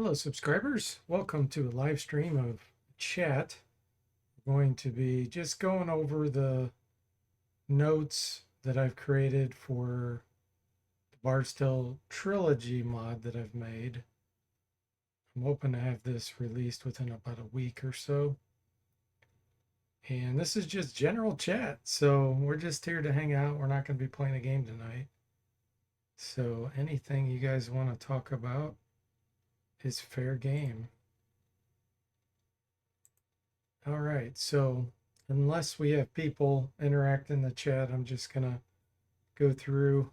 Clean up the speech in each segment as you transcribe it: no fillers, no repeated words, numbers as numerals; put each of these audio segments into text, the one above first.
Hello, subscribers. Welcome to a live stream of chat. I'm going to be just going over the notes that I've created for the Bard's Trilogy mod that I've made. I'm hoping to have this released within about a week or so. And this is just general chat. So we're just here to hang out. We're not going to be playing a game tonight. So anything you guys want to talk about is fair game. All right, so unless we have people interact in the chat, I'm just gonna go through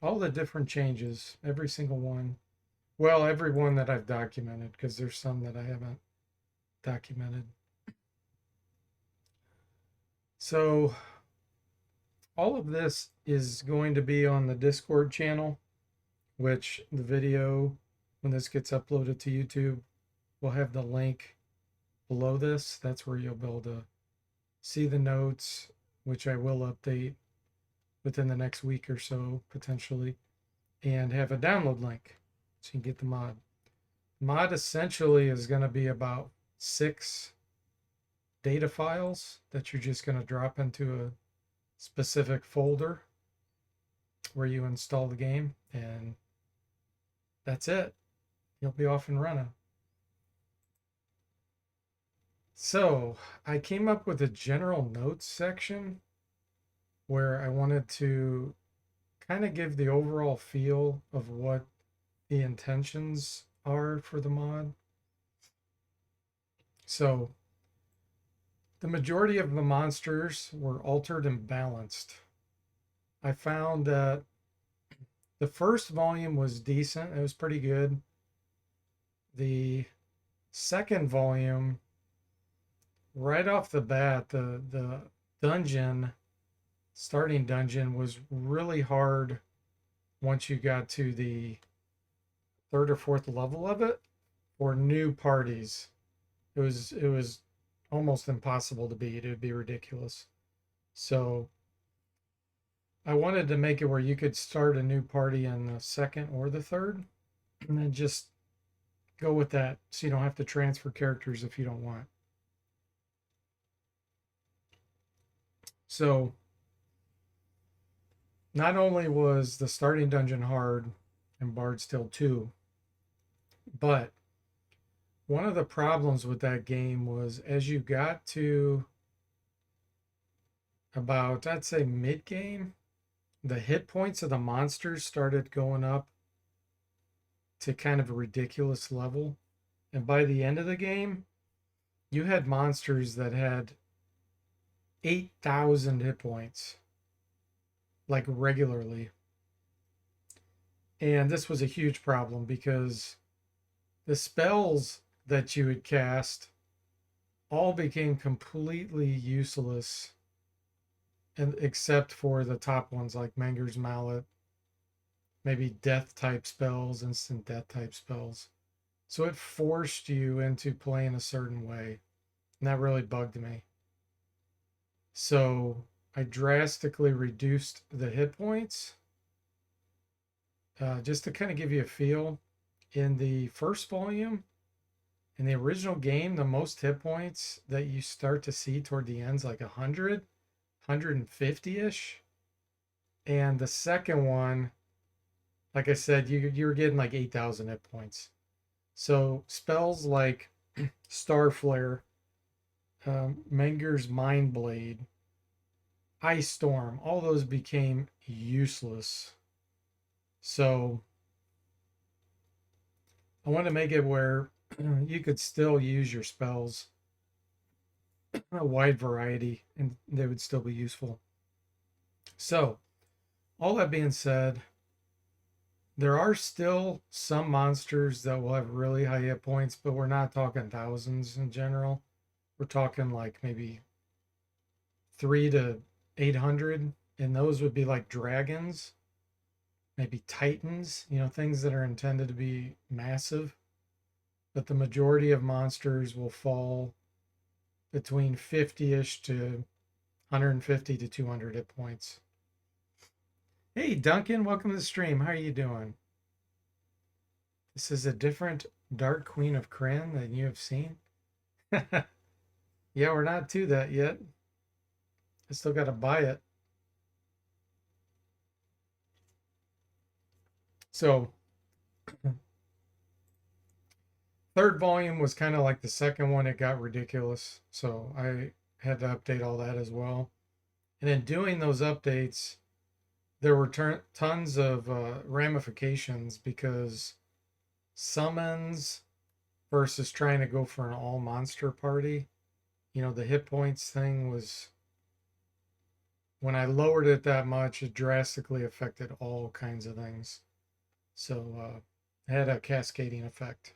all the different changes, every single one. Well, every one that I've documented, because there's some that I haven't documented. So all of this is going to be on the Discord channel, which the video, when this gets uploaded to YouTube, will have the link below this. That's where you'll be able to see the notes, which I will update within the next week or so, potentially, and have a download link so you can get the mod. Mod essentially is going to be about 6 data files that you're just going to drop into a specific folder where you install the game, and that's it. You'll be off and running. So I came up with a general notes section where I wanted to kind of give the overall feel of what the intentions are for the mod. So the majority of the monsters were altered and balanced. I found that the first volume was decent. It was pretty good. The second volume, right off the bat, the dungeon, starting dungeon, was really hard once you got to the third or fourth level of it for new parties. It was almost impossible to beat. It would be ridiculous. So I wanted to make it where you could start a new party in the second or the third, and then just go with that so you don't have to transfer characters if you don't want. So not only was the starting dungeon hard in Bard's Tale 2, but one of the problems with that game was as you got to about, I'd say, mid game, the hit points of the monsters started going up to kind of a ridiculous level. And by the end of the game, you had monsters that had 8,000 hit points, like regularly. And this was a huge problem because the spells that you would cast all became completely useless, and except for the top ones like Menger's Mallet, maybe death type spells, instant death type spells. So it forced you into playing a certain way, and that really bugged me. So I drastically reduced the hit points just to kind of give you a feel. In the first volume, in the original game, the most hit points that you start to see toward the end's like 100, 150-ish. And the second one, like I said, you were getting like 8,000 hit points. So spells like Star Flare, Menger's Mind Blade, Ice Storm, all those became useless. So I want to make it where you could still use your spells, a wide variety, and they would still be useful. So, all that being said, there are still some monsters that will have really high hit points, but we're not talking thousands in general. We're talking like maybe 3 to 800, and those would be like dragons, maybe titans, things that are intended to be massive. But the majority of monsters will fall between 50-ish to 150 to 200 hit points. Hey, Duncan, welcome to the stream. How are you doing? This is a different Dark Queen of Kryn than you have seen. Yeah, we're not to that yet. I still got to buy it. So, third volume was kind of like the second one. It got ridiculous. So, I had to update all that as well. And in doing those updates, there were tons of ramifications because summons versus trying to go for an all monster party. You know, the hit points thing was, when I lowered it that much, it drastically affected all kinds of things. So it had a cascading effect.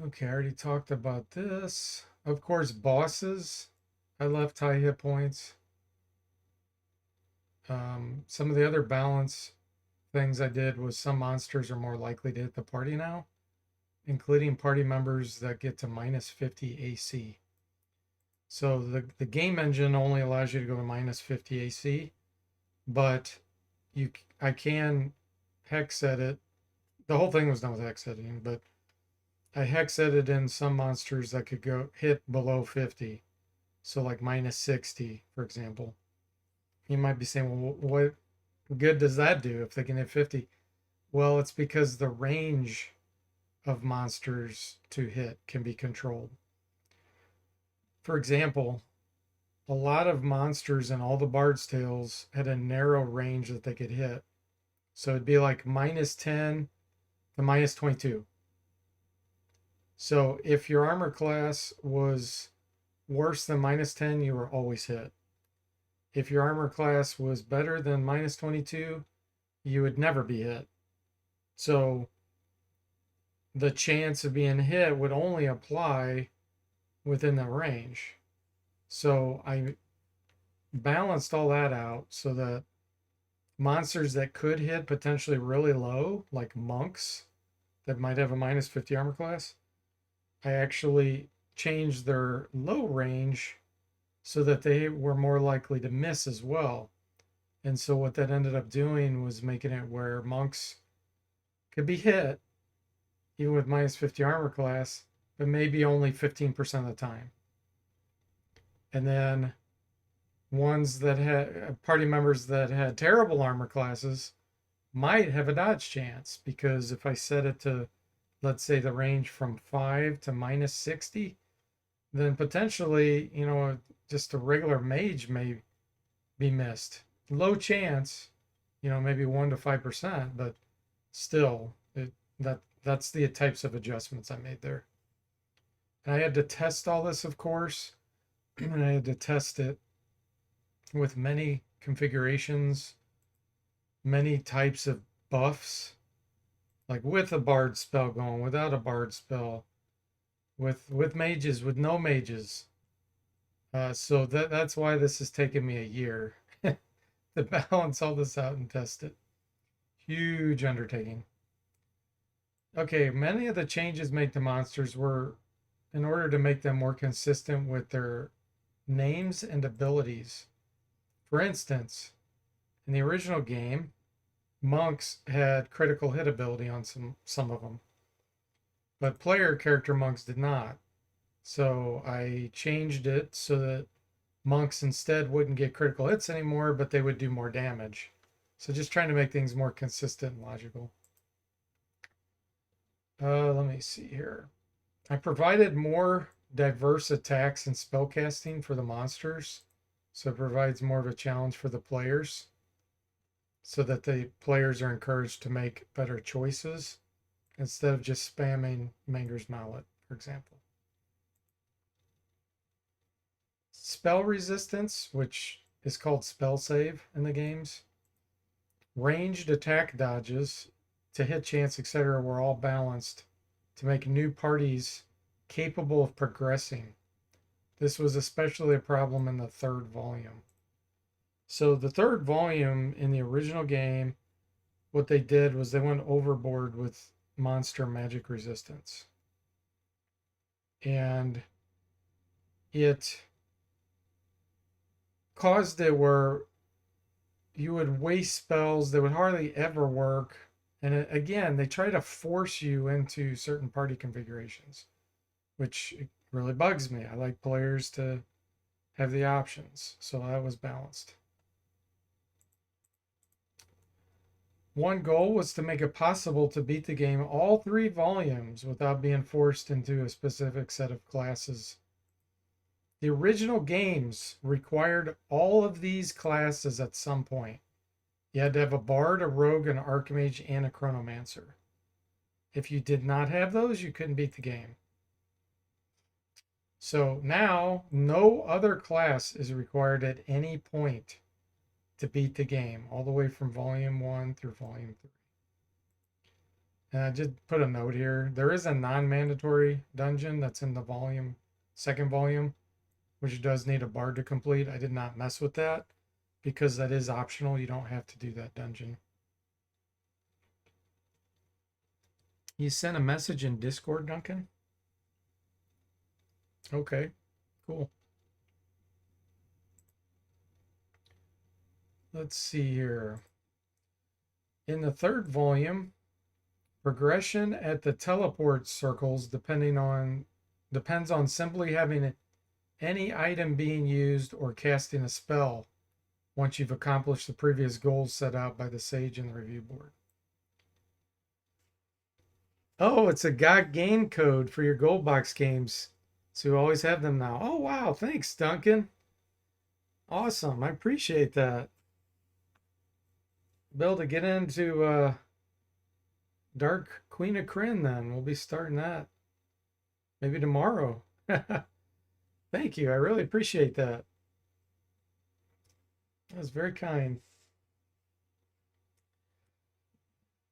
Okay, I already talked about this. Of course, bosses, I left high hit points. Some of the other balance things I did was some monsters are more likely to hit the party now, including party members that get to minus 50 AC. So the game engine only allows you to go to minus 50 AC, but I can hex edit. The whole thing was done with hex editing, but I hex edited in some monsters that could go hit below 50. So like minus 60, for example. You might be saying, well, what good does that do if they can hit 50? Well, it's because the range of monsters to hit can be controlled. For example, a lot of monsters in all the Bard's Tales had a narrow range that they could hit. So it'd be like minus 10 to minus 22. So if your armor class was worse than minus 10, you were always hit. If your armor class was better than minus 22, you would never be hit. So the chance of being hit would only apply within the range. So I balanced all that out so that monsters that could hit potentially really low, like monks that might have a minus 50 armor class, I actually changed their low range so that they were more likely to miss as well. And so what that ended up doing was making it where monks could be hit even with minus 50 armor class, but maybe only 15% of the time. And then ones that had party members that had terrible armor classes might have a dodge chance, because if I set it to, let's say, the range from 5 to minus 60, then potentially, just a regular mage may be missed. Low chance, maybe 1 to 5%, but still, that's the types of adjustments I made there. And I had to test all this, of course, and I had to test it with many configurations, many types of buffs, like with a bard spell going, without a bard spell, with mages, with no mages. So that's why this has taken me a year to balance all this out and test it. Huge undertaking. Okay, many of the changes made to monsters were in order to make them more consistent with their names and abilities. For instance, in the original game, monks had critical hit ability on some of them, but player character monks did not. So I changed it so that monks instead wouldn't get critical hits anymore, but they would do more damage. So just trying to make things more consistent and logical. Let me see here. I provided more diverse attacks and spellcasting for the monsters, so it provides more of a challenge for the players, so that the players are encouraged to make better choices instead of just spamming Manger's Mallet, for example. Spell resistance, which is called spell save in the games, ranged attack dodges to hit chance, etc., were all balanced to make new parties capable of progressing. This was especially a problem in the third volume. So the third volume in the original game, what they did was they went overboard with monster magic resistance. And it caused it where you would waste spells that would hardly ever work, And again, they try to force you into certain party configurations, which really bugs me. I like players to have the options. So that was balanced. One goal was to make it possible to beat the game all 3 volumes without being forced into a specific set of classes. The original games required all of these classes at some point. You had to have a bard, a rogue, an archmage, and a chronomancer. If you did not have those, you couldn't beat the game. So now, no other class is required at any point to beat the game, all the way from volume 1 through volume 3. And I just put a note here. There is a non-mandatory dungeon that's in the second volume, which does need a bard to complete. I did not mess with that because that is optional. You don't have to do that dungeon. You sent a message in Discord, Duncan? Okay, cool. Let's see here. In the third volume, progression at the teleport circles depends on simply having any item being used or casting a spell once you've accomplished the previous goals set out by the sage in the review board. Oh, it's a GOG game code for your gold box games. So you always have them now. Oh, wow. Thanks, Duncan. Awesome. I appreciate that. Bill, to get into Dark Queen of Krynn, then we'll be starting that maybe tomorrow. Thank you. I really appreciate that. That was very kind.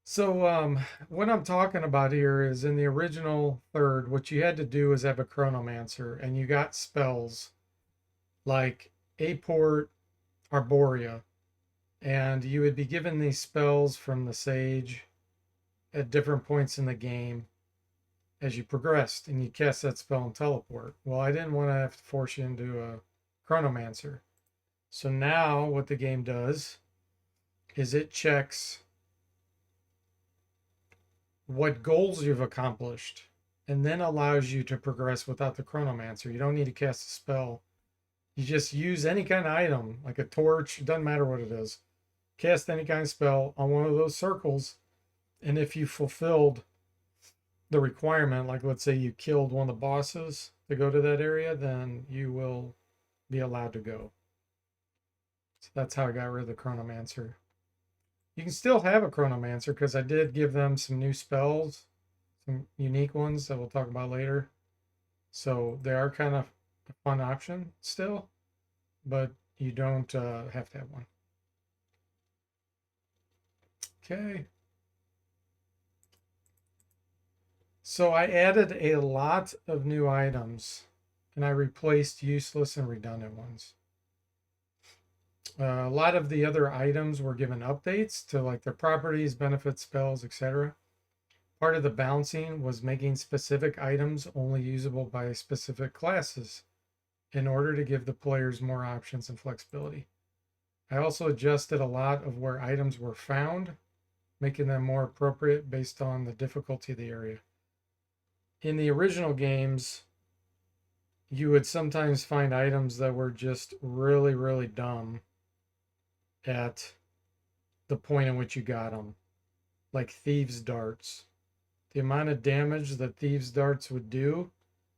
So what I'm talking about here is in the original third, what you had to do is have a chronomancer, and you got spells like Aport Arborea, and you would be given these spells from the sage at different points in the game as you progressed, and you cast that spell and teleport. Well, I didn't want to have to force you into a chronomancer. So now what the game does is it checks what goals you've accomplished and then allows you to progress without the chronomancer. You don't need to cast a spell. You just use any kind of item, like a torch, it doesn't matter what it is. Cast any kind of spell on one of those circles, and if you fulfilled the requirement, like let's say you killed one of the bosses to go to that area, then you will be allowed to go. So that's how I got rid of the chronomancer. You can still have a chronomancer because I did give them some new spells, some unique ones that we'll talk about later. So they are kind of a fun option still, but you don't have to have one. Okay. So I added a lot of new items and I replaced useless and redundant ones. A lot of the other items were given updates to like their properties, benefits, spells, etc. Part of the balancing was making specific items only usable by specific classes in order to give the players more options and flexibility. I also adjusted a lot of where items were found, making them more appropriate based on the difficulty of the area. In the original games, you would sometimes find items that were just really, really dumb at the point in which you got them, like thieves' darts. The amount of damage that thieves' darts would do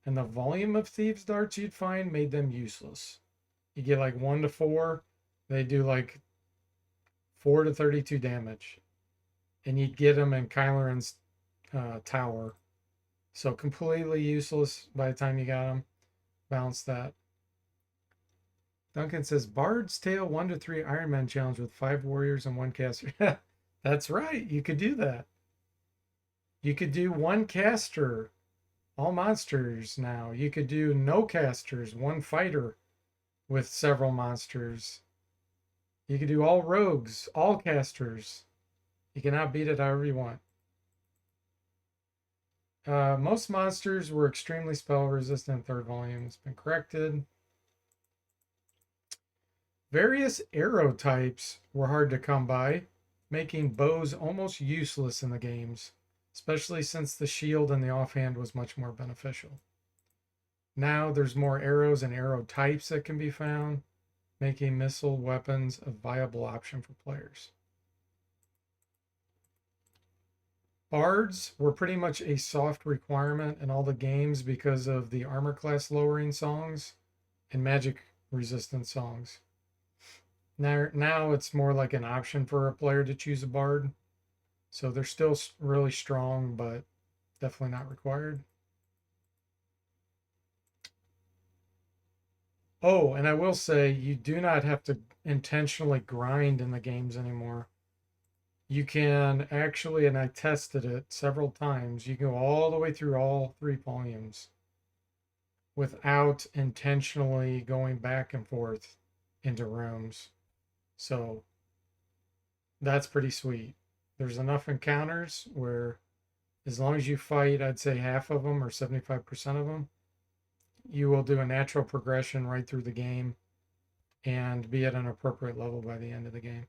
and the volume of thieves' darts you'd find made them useless. You get like 1 to 4, they do like 4 to 32 damage, and you'd get them in Kyleran's tower. So completely useless by the time you got them. Balance that. Duncan says, Bard's Tale 1 to 3 Iron Man challenge with 5 warriors and 1 caster. That's right. You could do that. You could do 1 caster, all monsters now. You could do no casters, 1 fighter with several monsters. You could do all rogues, all casters. You can outbeat it however you want. Most monsters were extremely spell resistant in third volume. It's been corrected. Various arrow types were hard to come by, making bows almost useless in the games, especially since the shield and the offhand was much more beneficial. Now there's more arrows and arrow types that can be found, making missile weapons a viable option for players. Bards were pretty much a soft requirement in all the games because of the armor class lowering songs and magic resistant songs. Now it's more like an option for a player to choose a bard. So they're still really strong, but definitely not required. Oh, and I will say you do not have to intentionally grind in the games anymore. You can actually, and I tested it several times, you can go all the way through all 3 volumes without intentionally going back and forth into rooms. So that's pretty sweet. There's enough encounters where as long as you fight, I'd say half of them or 75% of them, you will do a natural progression right through the game and be at an appropriate level by the end of the game.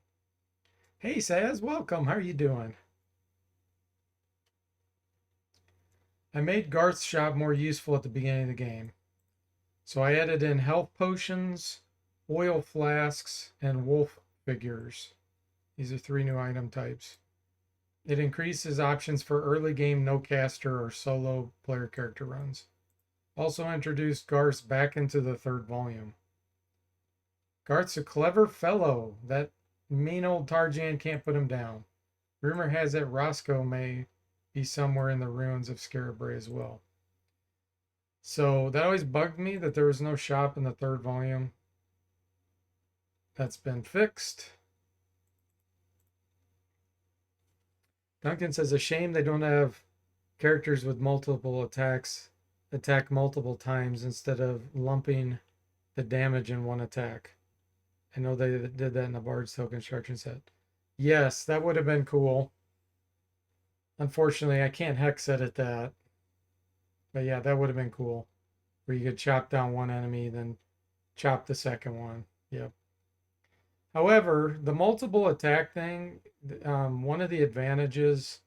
Hey, Saz, welcome. How are you doing? I made Garth's shop more useful at the beginning of the game. So I added in health potions, oil flasks, and wolf figures. These are 3 new item types. It increases options for early game no caster or solo player character runs. Also introduced Garth's back into the 3rd volume. Garth's a clever fellow. That mean old Tarjan can't put him down. Rumor has it Roscoe may be somewhere in the ruins of Scarabray as well. So that always bugged me that there was no shop in the 3rd volume. That's been fixed. Duncan says, a shame they don't have characters with multiple attacks attack multiple times instead of lumping the damage in one attack. I know they did that in the Bard's Tale construction set. Yes, that would have been cool. Unfortunately, I can't hex edit that. But yeah, that would have been cool. Where you could chop down one enemy, then chop the second one. Yep. However, the multiple attack thing, one of the advantages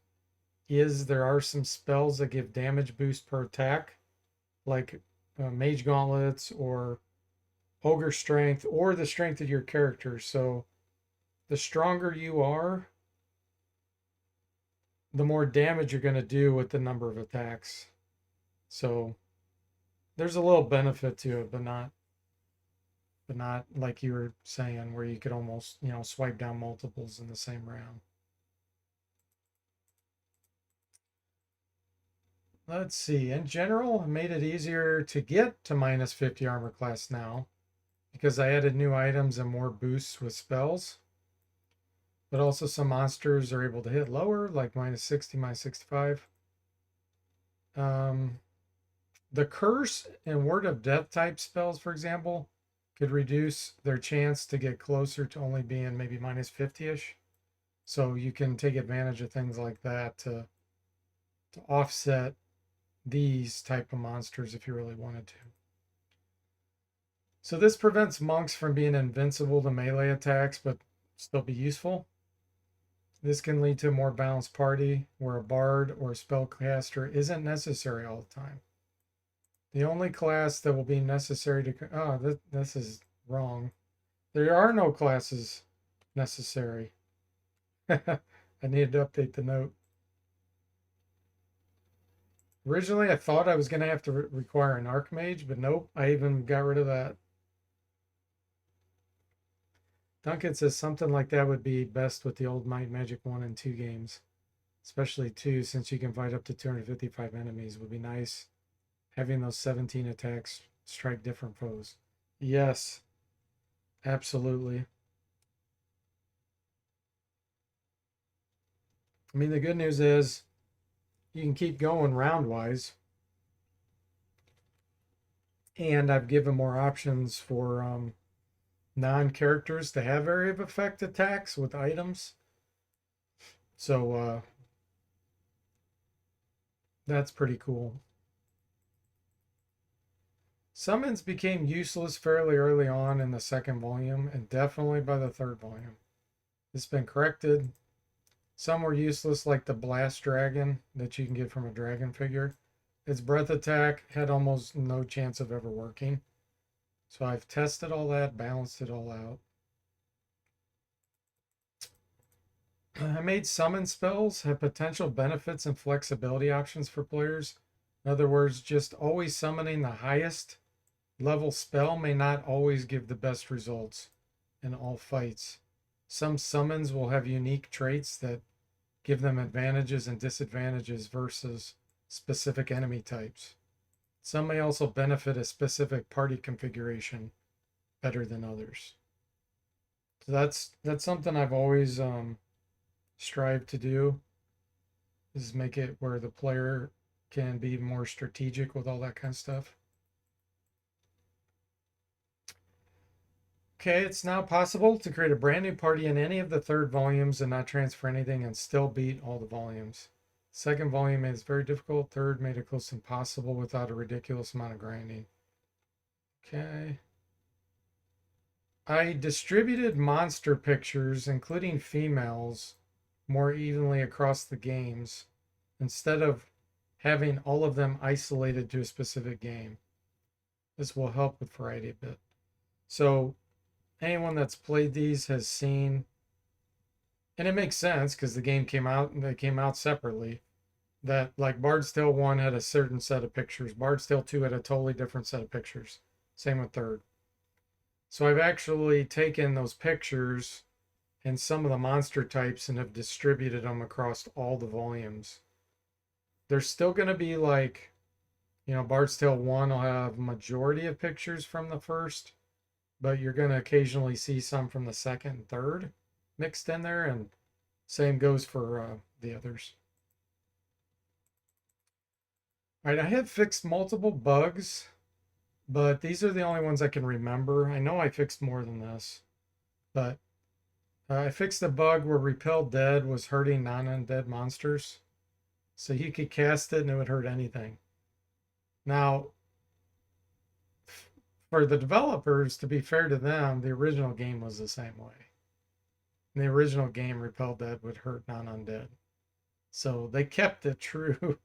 is there are some spells that give damage boost per attack, like Mage Gauntlets or Ogre Strength or the strength of your character. So the stronger you are, the more damage you're going to do with the number of attacks. So there's a little benefit to it, but not like you were saying where you could almost, swipe down multiples in the same round. Let's see. In general, I made it easier to get to minus 50 armor class now because I added new items and more boosts with spells. But also some monsters are able to hit lower, like minus 60, minus 65. The curse and word of death type spells, for example, could reduce their chance to get closer to only being maybe minus 50-ish. So you can take advantage of things like that to offset these type of monsters if you really wanted to. So this prevents monks from being invincible to melee attacks, but still be useful. This can lead to a more balanced party where a bard or a spellcaster isn't necessary all the time. The only class that will be necessary to... this is wrong. There are no classes necessary. I needed to update the note. Originally, I thought I was going to have to require an Archmage, but nope, I even got rid of that. Duncan says something like that would be best with the old Might Magic 1 and 2 games. Especially 2, since you can fight up to 255 enemies, would be nice. Having those 17 attacks strike different foes. Yes, absolutely. I mean, the good news is you can keep going round-wise. And I've given more options for non-characters to have area of effect attacks with items. So that's pretty cool. Summons became useless fairly early on in the 2nd volume and definitely by the 3rd volume. It's been corrected. Some were useless, like the blast dragon that you can get from a dragon figure. Its breath attack had almost no chance of ever working. So I've tested all that, balanced it all out. I made summon spells have potential benefits and flexibility options for players. In other words, just always summoning the highest level spell may not always give the best results in all fights. Some summons will have unique traits that give them advantages and disadvantages versus specific enemy types. Some may also benefit a specific party configuration better than others. So that's something I've always strived to do, is make it where the player can be more strategic with all that kind of stuff. Okay, it's now possible to create a brand new party in any of the third volumes and not transfer anything and still beat all the volumes. Second volume made it very difficult. Third made it close to impossible without a ridiculous amount of grinding. Okay. I distributed monster pictures, including females, more evenly across the games instead of having all of them isolated to a specific game. This will help with variety a bit. So anyone that's played these has seen, and it makes sense because the game came out and they came out separately, that like Bard's Tale 1 had a certain set of pictures. Bard's Tale 2 had a totally different set of pictures. Same with third. So I've actually taken those pictures and some of the monster types and have distributed them across all the volumes. There's still going to be like, Bard's Tale 1 will have majority of pictures from the first, but you're going to occasionally see some from the second and third mixed in there, and same goes for the others. All right, I have fixed multiple bugs, but these are the only ones I can remember. I know I fixed more than this, but I fixed the bug where Repel Dead was hurting non-undead monsters. So you could cast it and it would hurt anything. Now, for the developers, to be fair to them, the original game was the same way. In the original game, Repel Dead would hurt non-undead. So they kept it true,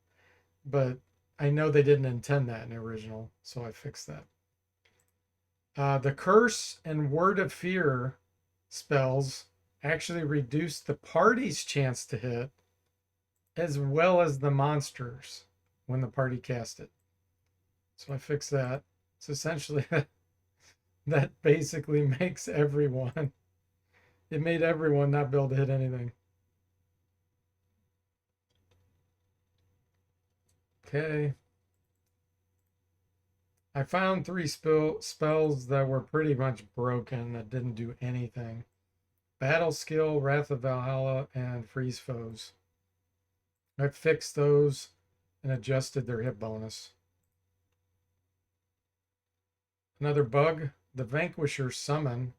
but I know they didn't intend that in the original, so I fixed that. The Curse and Word of Fear spells actually reduce the party's chance to hit as well as the monsters when the party cast it. So I fixed that. So essentially that basically makes everyone, it made everyone not be able to hit anything. Okay. I found 3 spells that were pretty much broken that didn't do anything. Battle Skill, Wrath of Valhalla, and Freeze Foes. I fixed those and adjusted their hit bonus. Another bug, the Vanquisher Summon,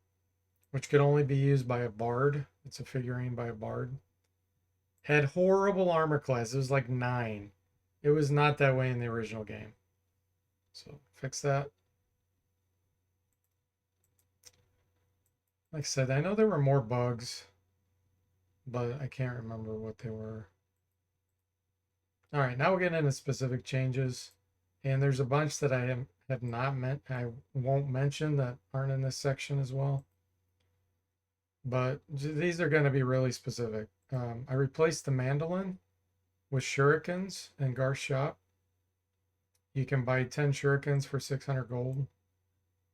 which could only be used by a bard. It's a figurine by a bard. Had horrible armor class. It was like 9. It was not that way in the original game. So fix that. Like I said, I know there were more bugs, but I can't remember what they were. All right, now we're getting into specific changes. And there's a bunch that I have not meant, I won't mention that aren't in this section as well. But these are going to be really specific. I replaced the mandolin with shurikens in Garth's shop. You can buy 10 shurikens for 600 gold,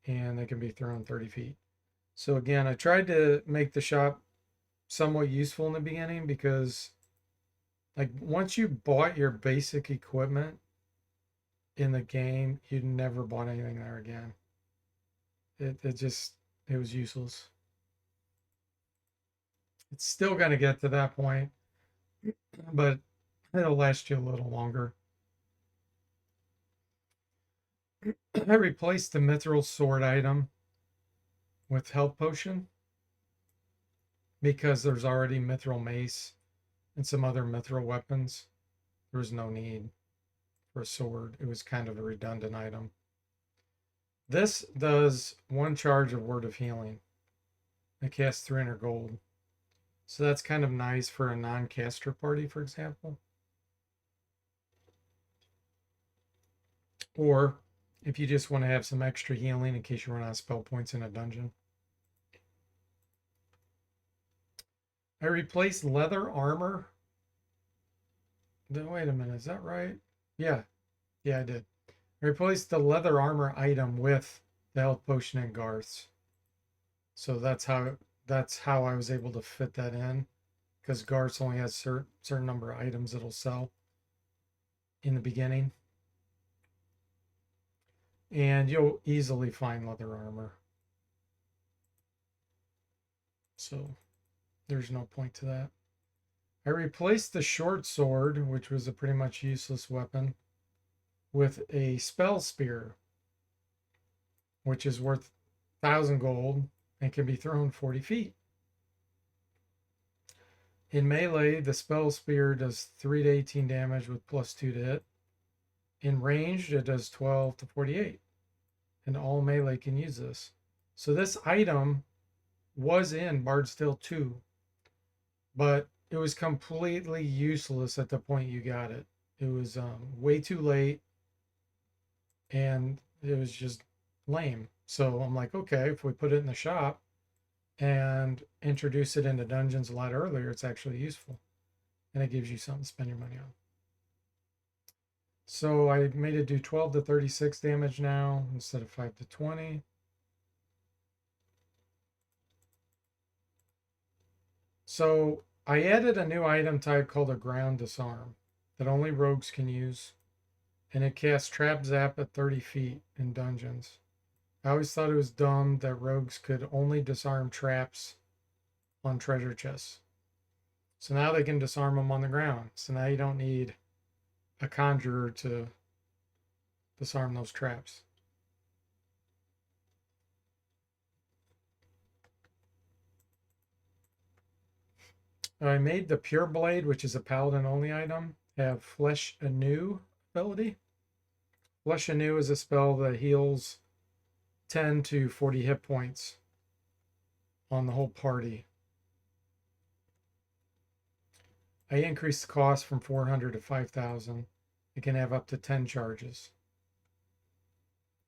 and they can be thrown 30 feet. So again, I tried to make the shop somewhat useful in the beginning because like once you bought your basic equipment in the game, you never bought anything there again. It was useless. It's still going to get to that point, but it'll last you a little longer. I replaced the mithril sword item with health potion because there's already mithril mace and some other mithril weapons. There was no need for a sword. It was kind of a redundant item. This does 1 charge of Word of Healing. It casts 300 gold. So that's kind of nice for a non-caster party, for example. Or if you just want to have some extra healing in case you run out of spell points in a dungeon. I replaced leather armor. Wait a minute, is that right? Yeah, I did. I replaced the leather armor item with the health potion and Garth's. So that's how I was able to fit that in, because Garth's only has certain number of items it'll sell in the beginning. And you'll easily find leather armor. So there's no point to that. I replaced the short sword, which was a pretty much useless weapon, with a spell spear, which is worth 1,000 gold and can be thrown 40 feet. In melee, the spell spear does 3 to 18 damage with +2 to hit. In ranged, it does 12 to 48. And all melee can use this. So this item was in Bard's Tale 2, but it was completely useless at the point you got it. It was way too late, and it was just lame. So I'm like, okay, if we put it in the shop and introduce it into dungeons a lot earlier, it's actually useful. And it gives you something to spend your money on. So I made it do 12 to 36 damage now instead of 5 to 20. So I added a new item type called a ground disarm that only rogues can use. And it casts trap zap at 30 feet in dungeons. I always thought it was dumb that rogues could only disarm traps on treasure chests. So now they can disarm them on the ground. So now you don't need a conjurer to disarm those traps. I made the Pure Blade, which is a paladin only item, have Flesh Anew ability. Flesh Anew is a spell that heals 10 to 40 hit points on the whole party. I increased the cost from 400 to 5,000. It can have up to 10 charges.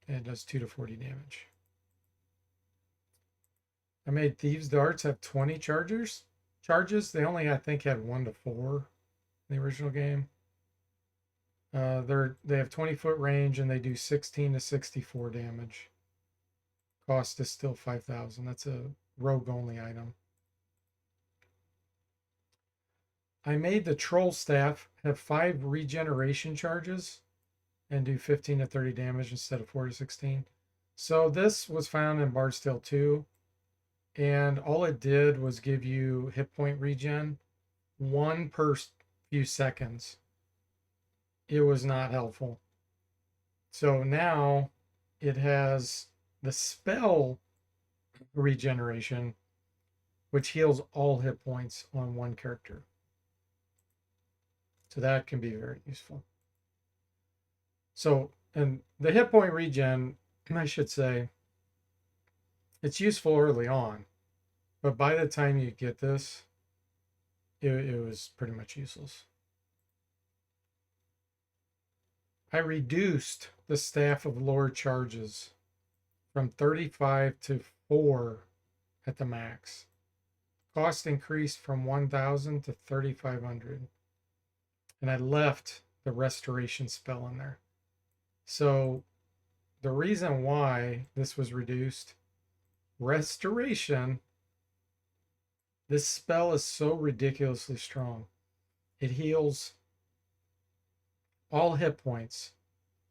And it does 2 to 40 damage. I made Thieves' Darts have 20 charges. They only, I think, had 1 to 4 in the original game. They have 20-foot range and they do 16 to 64 damage. Cost is still 5,000. That's a rogue only item. I made the Troll Staff have 5 regeneration charges and do 15 to 30 damage instead of 4 to 16. So this was found in Bard's Tale 2, and all it did was give you hit point regen, 1 per few seconds. It was not helpful. So now it has the spell regeneration, which heals all hit points on 1 character. So that can be very useful. So, and the hit point regen, I should say, it's useful early on, but by the time you get this, it was pretty much useless. I reduced the Staff of Lore charges from 35 to 4 at the max. Cost increased from 1,000 to 3,500. And I left the restoration spell in there. So the reason why this was reduced, restoration, this spell is so ridiculously strong. It heals all hit points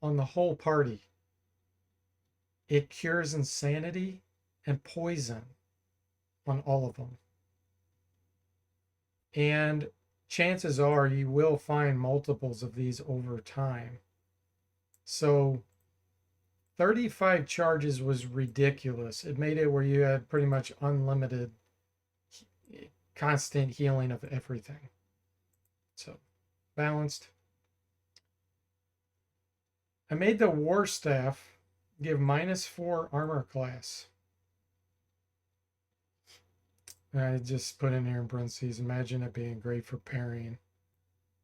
on the whole party. It cures insanity and poison on all of them. And chances are you will find multiples of these over time. So 35 charges was ridiculous. It made it where you had pretty much unlimited constant healing of everything. So balanced. I made the War Staff give -4 armor class. I just put in here in parentheses, imagine it being great for parrying.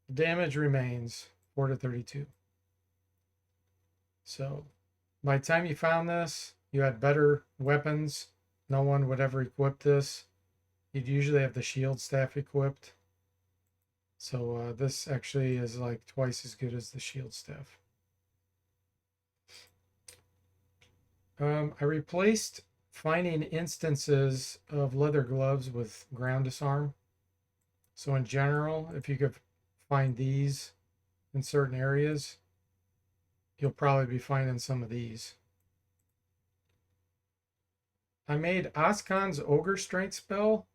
The damage remains 4 to 32. So by the time you found this, you had better weapons. No one would ever equip this. You'd usually have the shield staff equipped. So this actually is like twice as good as the shield staff. I replaced finding instances of leather gloves with ground disarm. So in general, if you could find these in certain areas, you'll probably be finding some of these. I made Oskan's Ogre Strength spell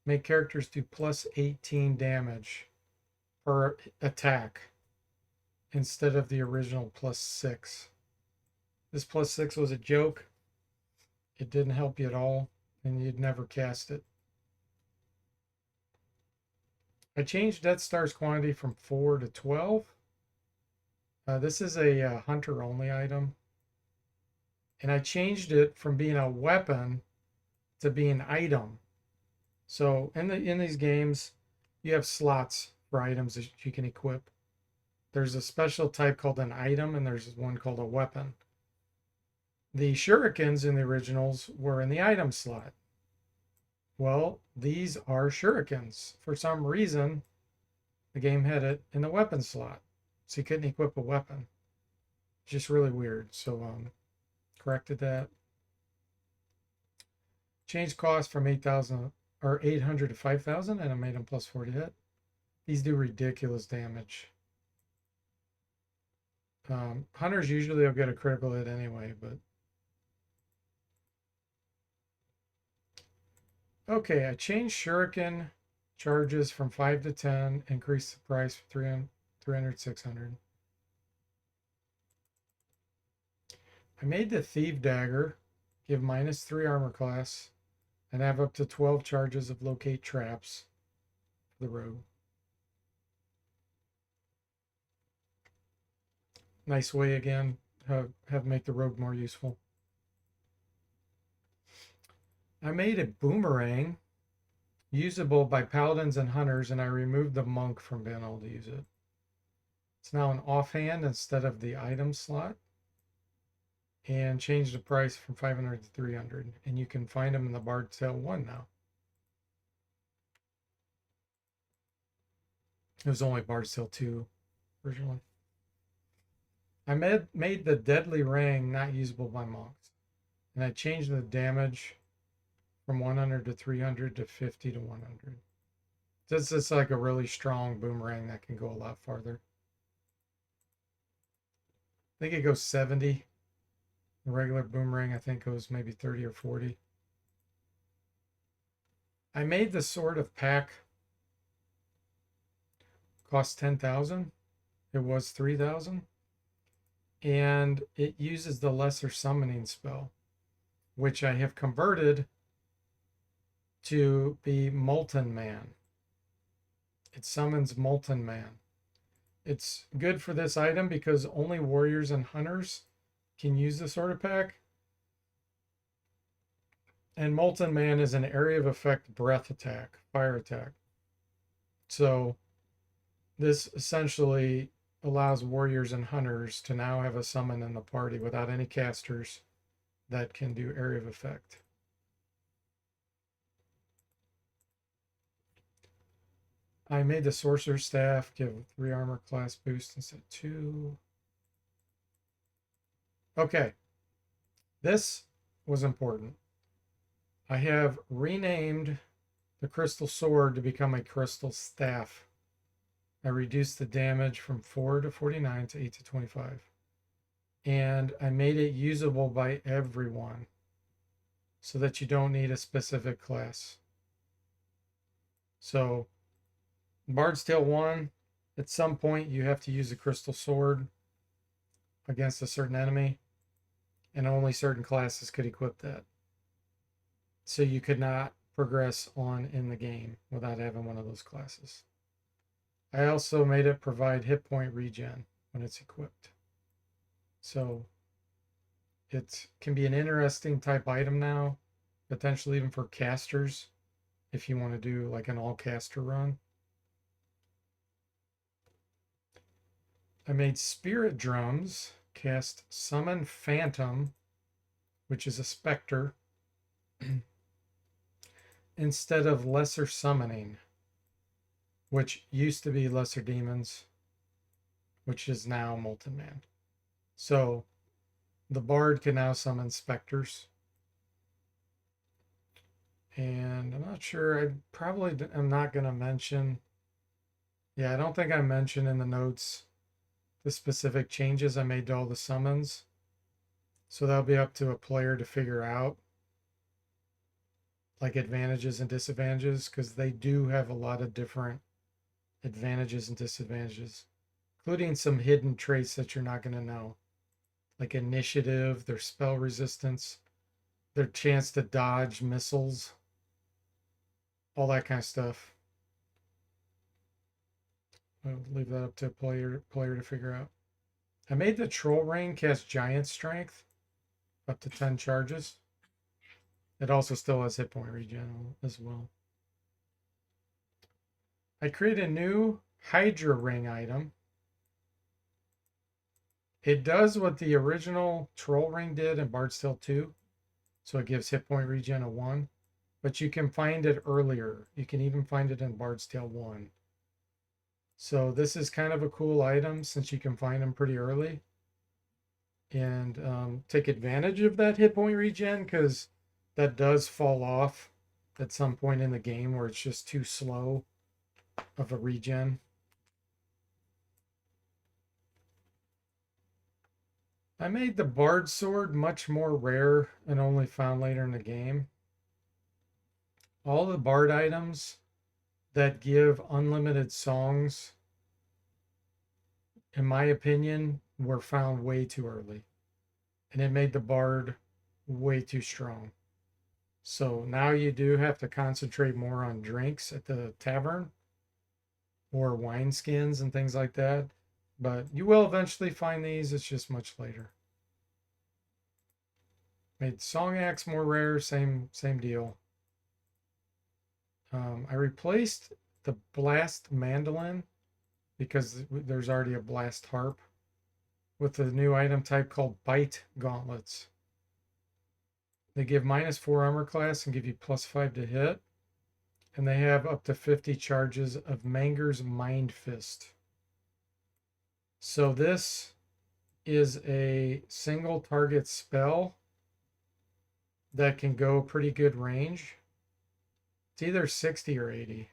make characters do plus 18 damage per attack instead of the original plus 6. This plus 6 was a joke. It didn't help you at all, and you'd never cast it. I changed Death Star's quantity from 4 to 12. This is a hunter only item. And I changed it from being a weapon to being an item. So in these games, you have slots for items that you can equip. There's a special type called an item, and there's one called a weapon. The shurikens in the originals were in the item slot. Well, these are shurikens. For some reason, the game had it in the weapon slot, so you couldn't equip a weapon. Just really weird. So corrected that. Changed cost from 8,000 or 800 to 5,000, and I made them plus 40 hit. These do ridiculous damage. Hunters usually will get a critical hit anyway, but okay, I changed shuriken charges from 5 to 10, increased the price from 300 600. I made the Thief Dagger give -3 armor class and have up to 12 charges of locate traps for the rogue. Nice way again, have make the rogue more useful. I made a boomerang usable by paladins and hunters, and I removed the monk from being able to use it. It's now an offhand instead of the item slot, and changed the price from 500 to 300, and you can find them in the Bard's Tale 1 now. It was only Bard's Tale 2 originally. I made the deadly ring not usable by monks, and I changed the damage from 100 to 300 to 50 to 100. This is like a really strong boomerang that can go a lot farther. I think it goes 70. The regular boomerang, I think, goes maybe 30 or 40. I made the Sword of Pack cost 10,000. It was 3,000. And it uses the Lesser Summoning spell, which I have converted to be Molten Man. It summons Molten Man. It's good for this item because only warriors and hunters can use the Sword of Pack. And Molten Man is an area of effect breath attack, fire attack. So this essentially allows warriors and hunters to now have a summon in the party without any casters that can do area of effect. I made the Sorcerer's Staff give 3 armor class boost instead of 2. Okay, this was important. I have renamed the Crystal Sword to become a Crystal Staff. I reduced the damage from 4 to 49 to 8 to 25. And I made it usable by everyone so that you don't need a specific class. So Bard's Tale 1, at some point you have to use a Crystal Sword against a certain enemy, and only certain classes could equip that. So you could not progress on in the game without having one of those classes. I also made it provide hit point regen when it's equipped. So it can be an interesting type item now, potentially even for casters. if you want to do like an all caster run. I made spirit drums, cast summon phantom, which is a specter, instead of lesser summoning, which used to be lesser demons, which is now molten man. So the bard can now summon specters. And I'm not sure, I'm not going to mention, yeah, I don't think I mentioned in the notes the specific changes I made to all the summons. So that'll be up to a player to figure out, like advantages and disadvantages, because they do have a lot of different advantages and disadvantages, including some hidden traits that you're not going to know, like initiative, their spell resistance, their chance to dodge missiles, all that kind of stuff. I'll leave that up to a player to figure out. I made the troll ring cast giant strength up to 10 charges. It also still has hit point regen as well. I created a new Hydra ring item. It does what the original troll ring did in Bard's Tale 2. So it gives hit point regen of 1. But you can find it earlier. You can even find it in Bard's Tale 1. So this is kind of a cool item since you can find them pretty early. And take advantage of that hit point regen, because that does fall off at some point in the game where it's just too slow of a regen. I made the Bard Sword much more rare and only found later in the game. All the Bard items that give unlimited songs, in my opinion, were found way too early. And it made the Bard way too strong. So now you do have to concentrate more on drinks at the tavern or wine skins and things like that. But you will eventually find these. It's just much later. Made Song Axe more rare. Same deal. I replaced the Blast Mandolin because there's already a Blast Harp with a new item type called Bite Gauntlets. They give -4 armor class and give you +5 to hit. And they have up to 50 charges of Manger's Mind Fist. So this is a single target spell that can go pretty good range. It's either 60 or 80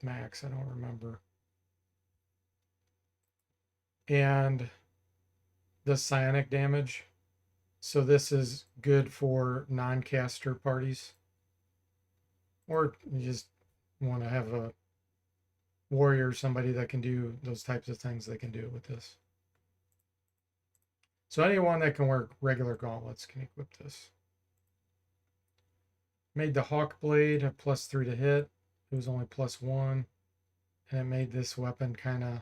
max, I don't remember. And the psionic damage. So this is good for non-caster parties. Or you just want to have a warrior, somebody that can do those types of things, they can do it with this. So anyone that can wear regular gauntlets can equip this. Made the Hawk Blade a +3 to hit. It was only +1. And it made this weapon kind of...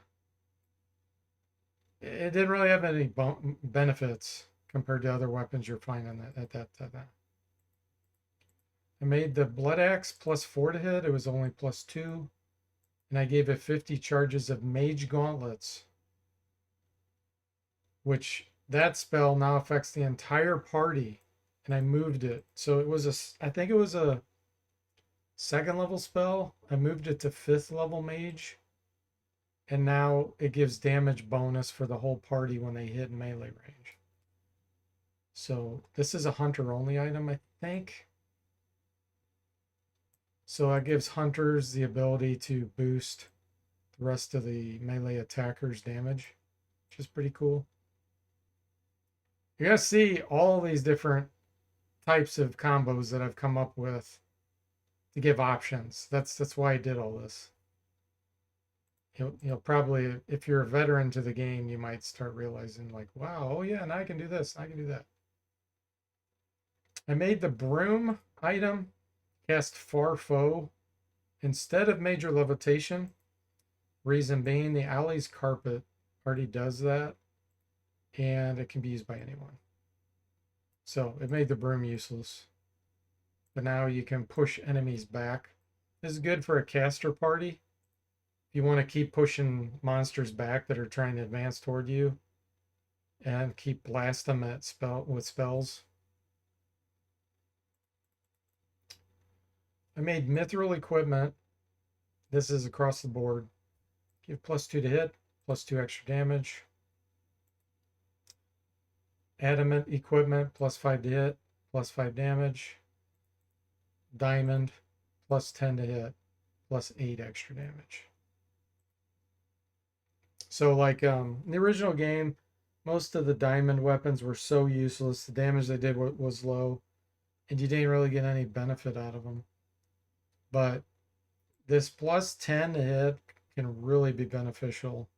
It didn't really have any benefits compared to other weapons you're finding at that. I made the Blood Axe +4 to hit. It was only +2. And I gave it 50 charges of Mage Gauntlets, which that spell now affects the entire party. And I moved it. So it was I think it was a 2nd level spell. I moved it to 5th level mage. And now it gives damage bonus for the whole party when they hit melee range. So this is a hunter only item, I think. So that gives hunters the ability to boost the rest of the melee attackers' damage, which is pretty cool. You're going to see all these different types of combos that I've come up with to give options. That's why I did all this. You'll probably, if you're a veteran to the game, you might start realizing like, wow, oh yeah, and I can do this, I can do that. I made the broom item cast Far Foe instead of major levitation. Reason being, the alley's carpet already does that, and it can be used by anyone. So it made the broom useless. but now you can push enemies back. This is good for a caster party. If you want to keep pushing monsters back that are trying to advance toward you and keep blast them with spells. I made mithril equipment. This is across the board. Give +2 to hit, +2 extra damage. Adamant equipment, +5 to hit, +5 damage. Diamond, +10 to hit, +8 extra damage. So like in the original game, most of the diamond weapons were so useless. The damage they did was low, and you didn't really get any benefit out of them. But this +10 to hit can really be beneficial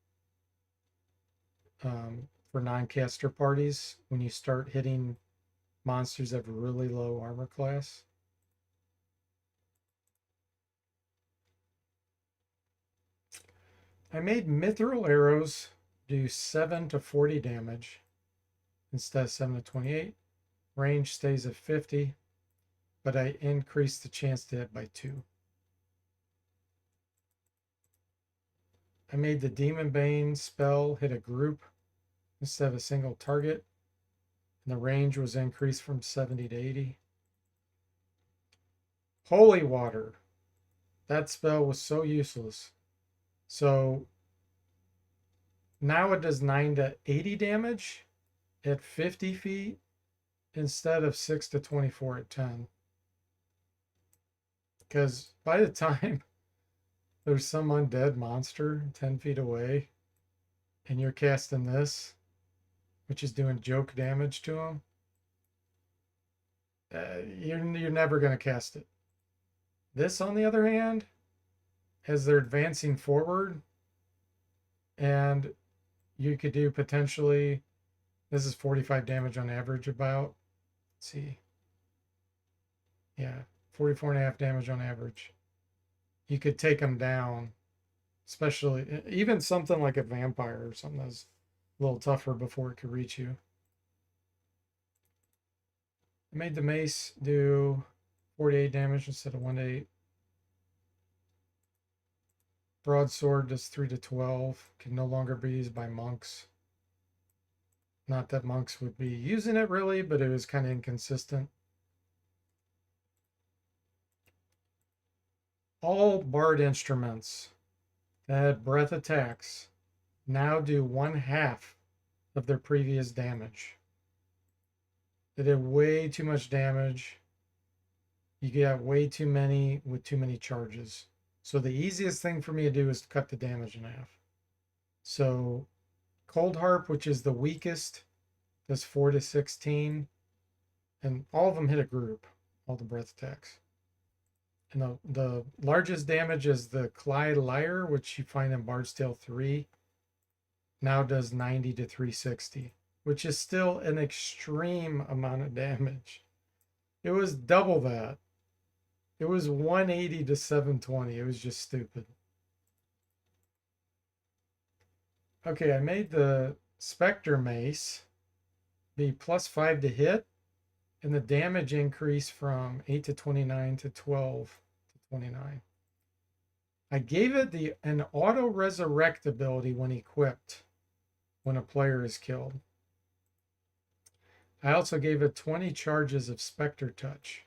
for non-caster parties when you start hitting monsters that have really low armor class. I made mithril arrows do 7 to 40 damage instead of 7 to 28. Range stays at 50, but I increased the chance to hit by 2. I made the Demon Bane spell hit a group instead of a single target, and the range was increased from 70 to 80. Holy Water. That spell was so useless. So now it does 9 to 80 damage at 50 feet instead of 6 to 24 at 10. Because by the time there's some undead monster 10 feet away and you're casting this, which is doing joke damage to him, you're never going to cast it. This, on the other hand, as they're advancing forward, and you could do potentially, this is 45 damage on average about. Let's see. Yeah, 44.5 damage on average. You could take them down, especially even something like a vampire or something that's a little tougher before it could reach you. I made the mace do 48 damage instead of 1 to 8. Broadsword does 3 to 12. Can no longer be used by monks. Not that monks would be using it really, but it was kind of inconsistent. All bard instruments that had breath attacks now do 1/2 of their previous damage. They did way too much damage. You get way too many with too many charges. So the easiest thing for me to do is to cut the damage in half. So Cold Harp, which is the weakest, does 4 to 16. And all of them hit a group, all the breath attacks. And the largest damage is the Clyde Lyre, which you find in Bard's Tale 3. Now does 90 to 360, which is still an extreme amount of damage. It was double that. It was 180 to 720. It was just stupid. Okay, I made the Spectre Mace be +5 to hit, and the damage increase from 8 to 29 to 12 to 29. I gave it an auto resurrect ability when equipped, when a player is killed. I also gave it 20 charges of Spectre Touch.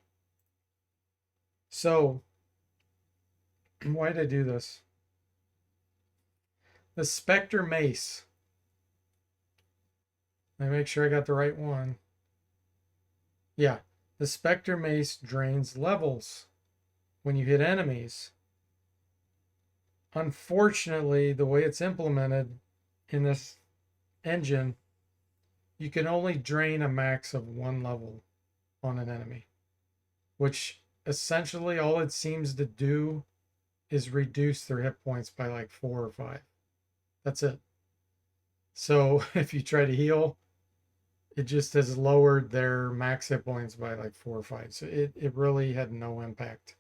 So, why did I do this? The Spectre Mace. Let me make sure I got the right one. Yeah, the Spectre Mace drains levels when you hit enemies. Unfortunately, the way it's implemented in this engine, you can only drain a max of 1 level on an enemy, which essentially all it seems to do is reduce their hit points by like 4 or 5. That's it. So if you try to heal, it just has lowered their max hit points by like 4 or 5. So it really had no impact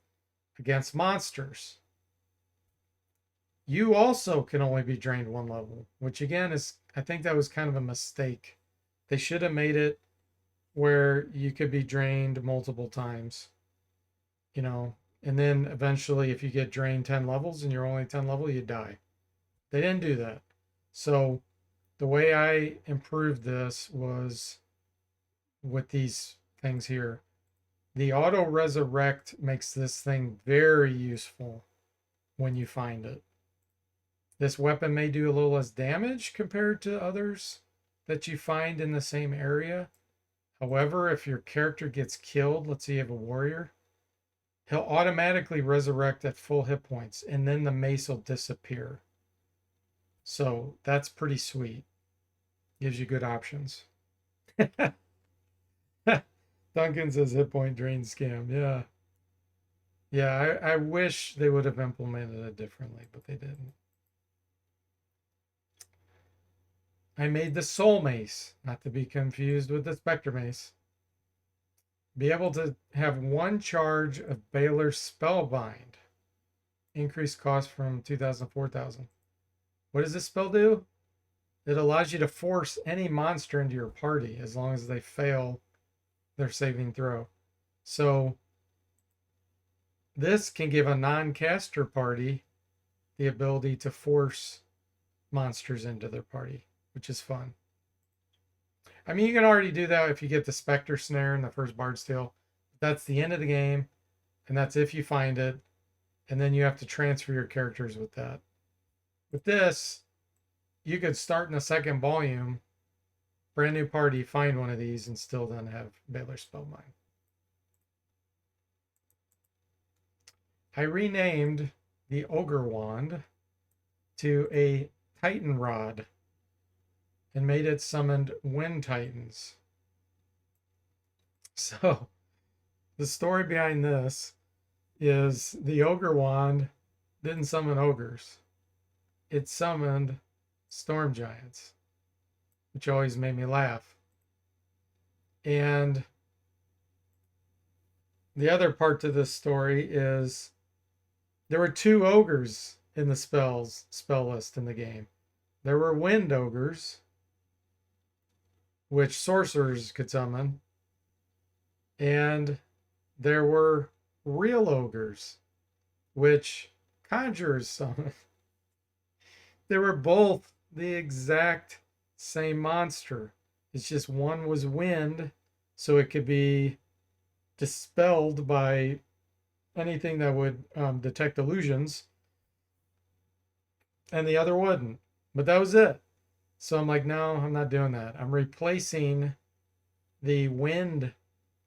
against monsters. You also can only be drained 1 level, which again is, I think that was kind of a mistake. They should have made it where you could be drained multiple times. you know, and then eventually if you get drained 10 levels and you're only 10 level, you die. They didn't do that. So the way I improved this was with these things here. The auto resurrect makes this thing very useful when you find it. This weapon may do a little less damage compared to others that you find in the same area. However, if your character gets killed, let's say you have a warrior, he'll automatically resurrect at full hit points, and then the mace will disappear. So that's pretty sweet. Gives you good options. Duncan says hit point drain scam. Yeah. Yeah, I wish they would have implemented it differently, but they didn't. I made the soul mace, not to be confused with the specter mace. Be able to have one charge of Baylor's Spellbind. Increased cost from 2,000 to 4,000. What does this spell do? It allows you to force any monster into your party as long as they fail their saving throw. So this can give a non-caster party the ability to force monsters into their party, which is fun. I mean, you can already do that if you get the Spectre Snare in the first Bard's Tale. That's the end of the game, and that's if you find it, and then you have to transfer your characters with that. With this, you could start in the second volume, brand new party, find one of these, and still then have Baylor's Spellbind. I renamed the Ogre Wand to a Titan Rod and made it summoned Wind Titans. So the story behind this is the Ogre Wand didn't summon ogres. It summoned storm giants, which always made me laugh. And the other part to this story is there were 2 ogres in the spell list in the game. There were wind ogres, which sorcerers could summon, and there were real ogres, which conjurers summon. They were both the exact same monster. It's just one was wind, so it could be dispelled by anything that would detect illusions, and the other wouldn't. But that was it. So I'm like, no, I'm not doing that. I'm replacing the wind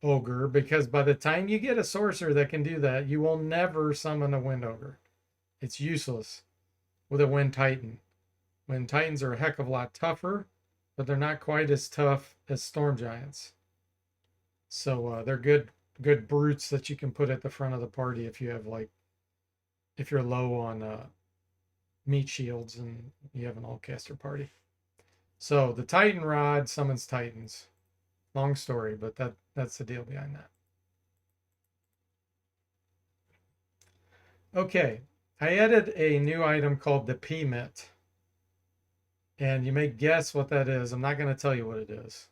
ogre, because by the time you get a sorcerer that can do that, you will never summon a wind ogre. It's useless with a wind titan. Wind titans are a heck of a lot tougher, but they're not quite as tough as storm giants. So they're good brutes that you can put at the front of the party if you have if you're low on meat shields and you have an all-caster party. So the Titan Rod summons titans. Long story, but that's the deal behind that. Okay, I added a new item called the P-Mitt. And you may guess what that is. I'm not going to tell you what it is,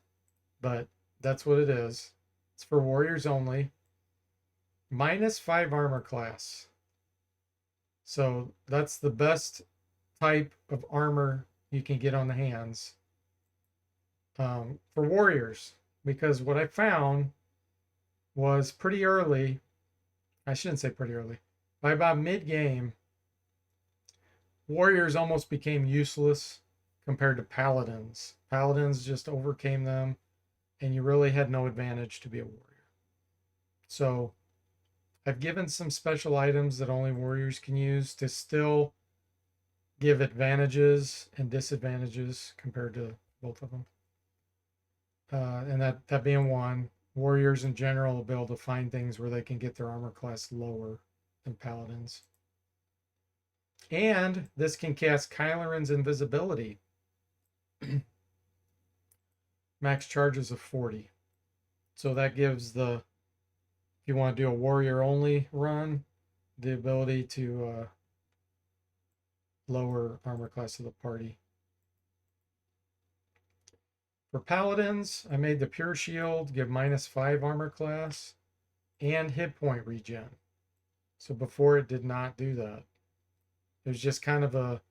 but that's what it is. It's for warriors only. -5 armor class. So that's the best type of armor you can get on the hands for warriors. Because what I found was pretty early, I shouldn't say pretty early, by about mid-game, warriors almost became useless compared to paladins. Paladins just overcame them, and you really had no advantage to be a warrior. So I've given some special items that only warriors can use to still give advantages and disadvantages compared to both of them. And that being one, warriors in general will be able to find things where they can get their armor class lower than paladins. And this can cast Kyleren's invisibility. Max charges of 40. So that gives if you want to do a warrior only run, the ability to lower armor class of the party. For paladins, I made the pure shield give -5 armor class and hit point regen. So before it did not do that. It was just kind of a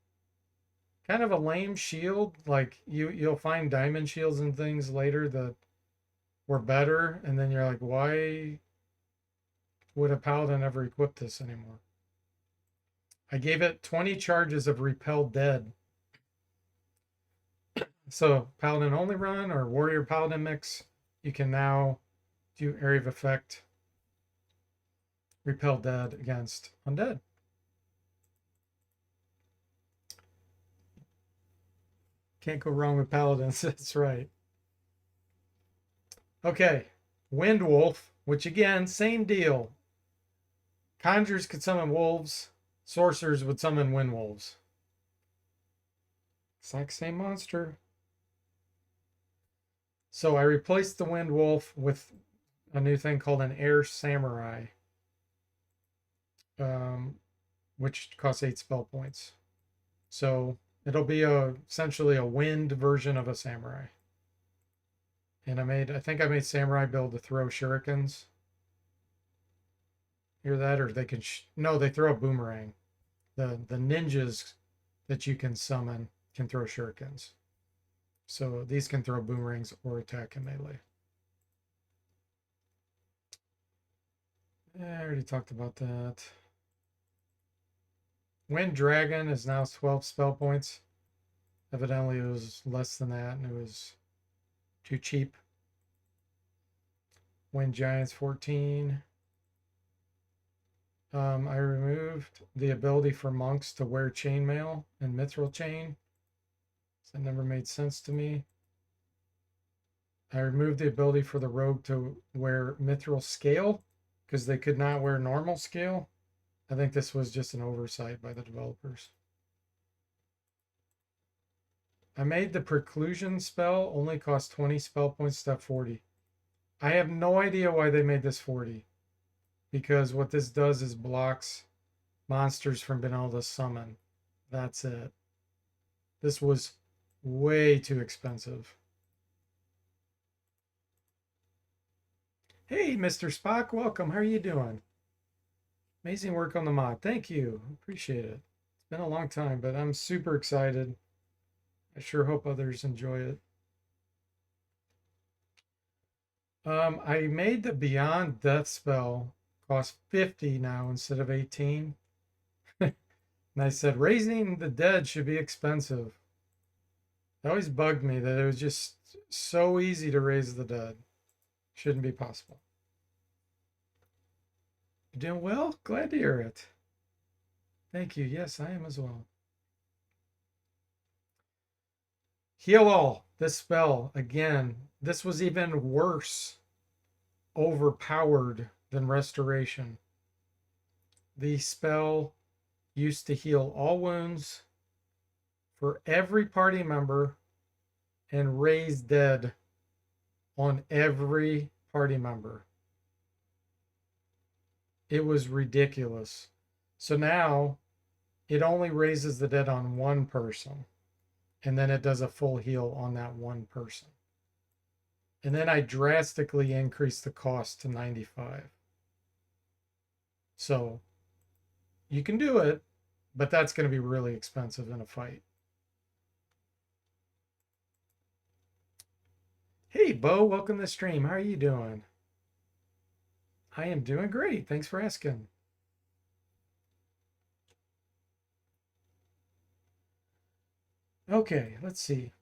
lame shield. Like you'll find diamond shields and things later that were better, and then you're like, why would a paladin ever equip this anymore? I gave it 20 charges of repel dead. So paladin only run or warrior paladin mix, you can now do area of effect repel dead against undead. Can't go wrong with paladins. That's right. Okay, Wind Wolf, which again, same deal. Conjurers could summon wolves, sorcerers would summon wind wolves. Exact same monster. So I replaced the Wind Wolf with a new thing called an Air Samurai, which costs 8 spell points. So it'll be essentially a wind version of a samurai. And I think I made samurai build to throw shurikens. Hear that? Or they can, no, they throw a boomerang. The ninjas that you can summon can throw shurikens. So these can throw boomerangs or attack in melee. I already talked about that. Wind Dragon is now 12 spell points. Evidently it was less than that and it was too cheap. Wind Giants 14. I removed the ability for monks to wear chainmail and mithril chain. That never made sense to me. I removed the ability for the rogue to wear mithril scale because they could not wear normal scale. I think this was just an oversight by the developers. I made the preclusion spell only cost 20 spell points, step 40. I have no idea why they made this 40. Because what this does is blocks monsters from being able to summon. That's it. This was way too expensive. Hey, Mr. Spock, welcome. How are you doing? Amazing work on the mod. Thank you. Appreciate it. It's been a long time, but I'm super excited. I sure hope others enjoy it. I made the Beyond Death spell cost 50 now instead of 18. And I said, raising the dead should be expensive. It always bugged me that it was just so easy to raise the dead. Shouldn't be possible. You're doing well? Glad to hear it. Thank you. Yes, I am as well. Heal All. This spell, again, this was even worse, overpowered than Restoration. The spell used to heal all wounds for every party member and raise dead on every party member. It was ridiculous. So now it only raises the dead on one person, and then it does a full heal on that one person. And then I drastically increased the cost to 95. So you can do it, but that's going to be really expensive in a fight. Hey, Bo, welcome to the stream. How are you doing? I am doing great. Thanks for asking. Okay, let's see.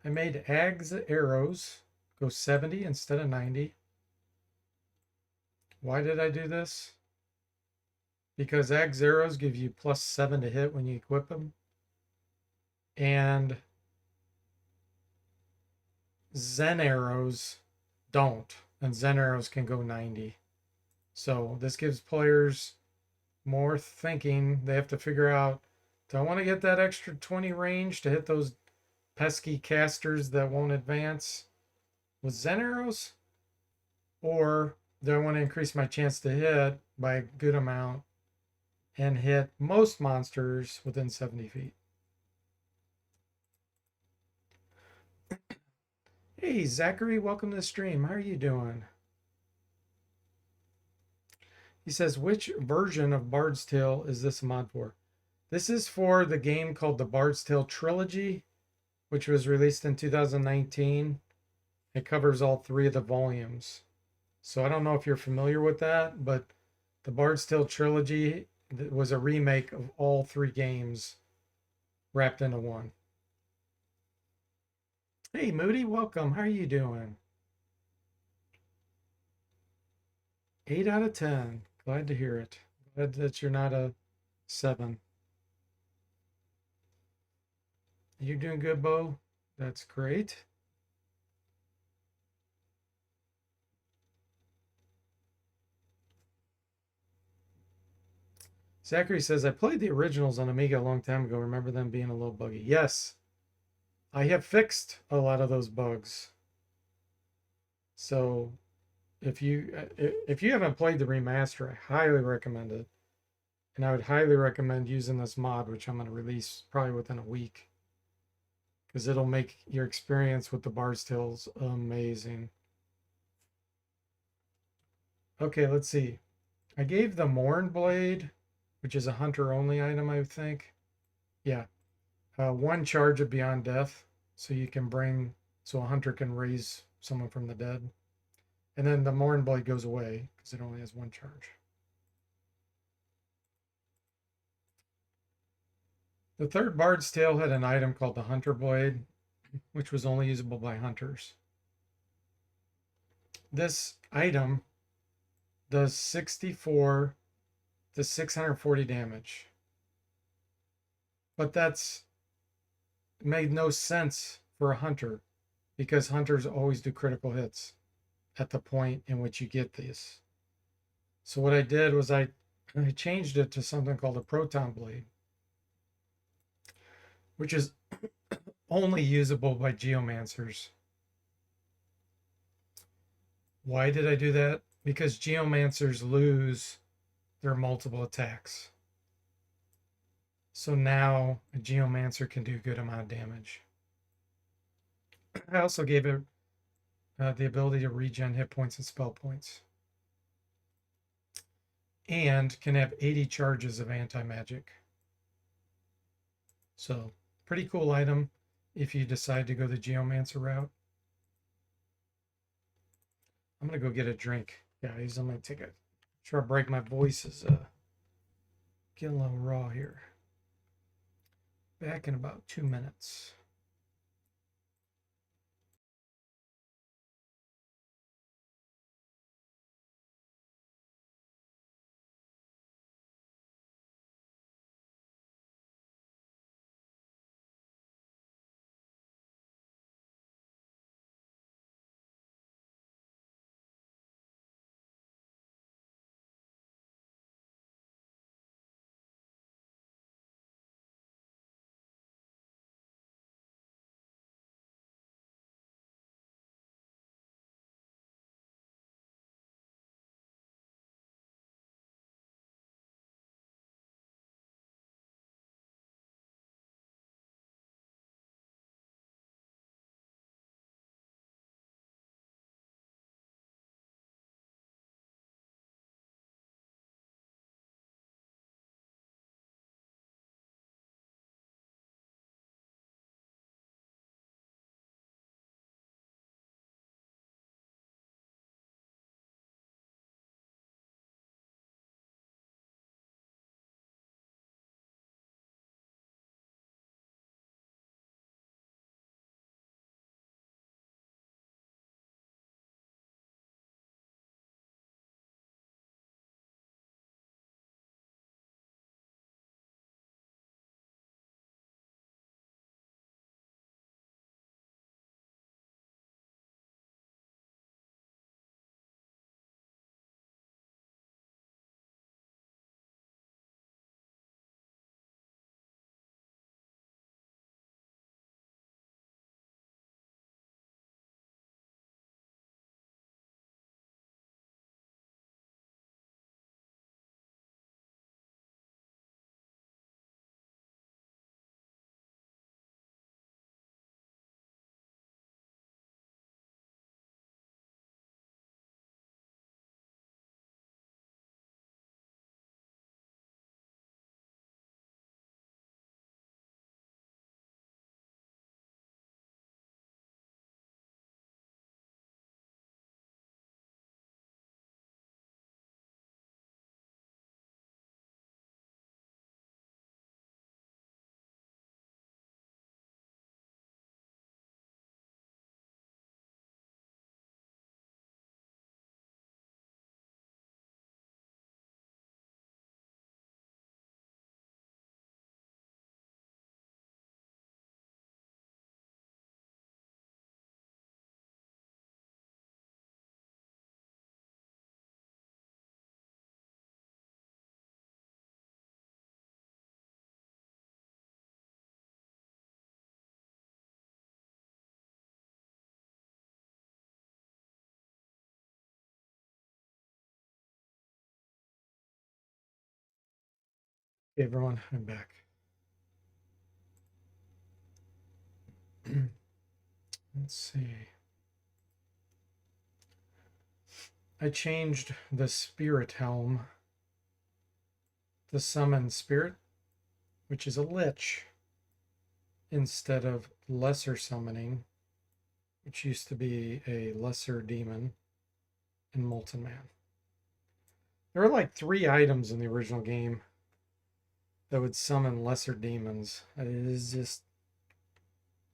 I made Ag's arrows go 70 instead of 90. Why did I do this? Because Ag's arrows give you +7 to hit when you equip them. And Zen arrows don't. And Zen arrows can go 90. So this gives players more thinking. They have to figure out, do I want to get that extra 20 range to hit those pesky casters that won't advance with Zen arrows? Or do I want to increase my chance to hit by a good amount and hit most monsters within 70 feet? Hey, Zachary, welcome to the stream. How are you doing? He says, which version of Bard's Tale is this a mod for? This is for the game called the Bard's Tale Trilogy, which was released in 2019. It covers all 3 of the volumes. So I don't know if you're familiar with that, but the Bard's Tale Trilogy was a remake of all 3 games wrapped into one. Hey, Moody, welcome. How are you doing? 8 out of 10. Glad to hear it. Glad that you're not a 7. You doing good, Bo? That's great. Zachary says, I played the originals on Amiga a long time ago. Remember them being a little buggy? Yes, I have fixed a lot of those bugs. So if you haven't played the remaster, I highly recommend it. And I would highly recommend using this mod, which I'm going to release probably within a week, because it'll make your experience with the Bard's Tales amazing. Okay, let's see. I gave the Morn Blade, which is a hunter only item, I think. Yeah. 1 charge of Beyond Death. So you can bring, so a hunter can raise someone from the dead. And then the Morn Blade goes away because it only has 1 charge. The third Bard's Tale had an item called the Hunter Blade, which was only usable by hunters. This item does 64 to 640 damage. But that's made no sense for a hunter because hunters always do critical hits at the point in which you get these. So what I did was I changed it to something called a Proton Blade, which is only usable by geomancers. Why did I do that? Because geomancers lose their multiple attacks. So now a geomancer can do a good amount of damage. I also gave it the ability to regen hit points and spell points. And can have 80 charges of anti-magic. So pretty cool item if you decide to go the geomancer route. I'm gonna go get a drink, guys. I'm gonna take a try to break my voice is getting a little raw here. Back in about 2 minutes. Hey everyone, I'm back. Let's see. I changed the spirit helm to summon spirit, which is a lich, instead of lesser summoning, which used to be a lesser demon in Molten Man. There were like 3 items in the original game that would summon lesser demons. It is just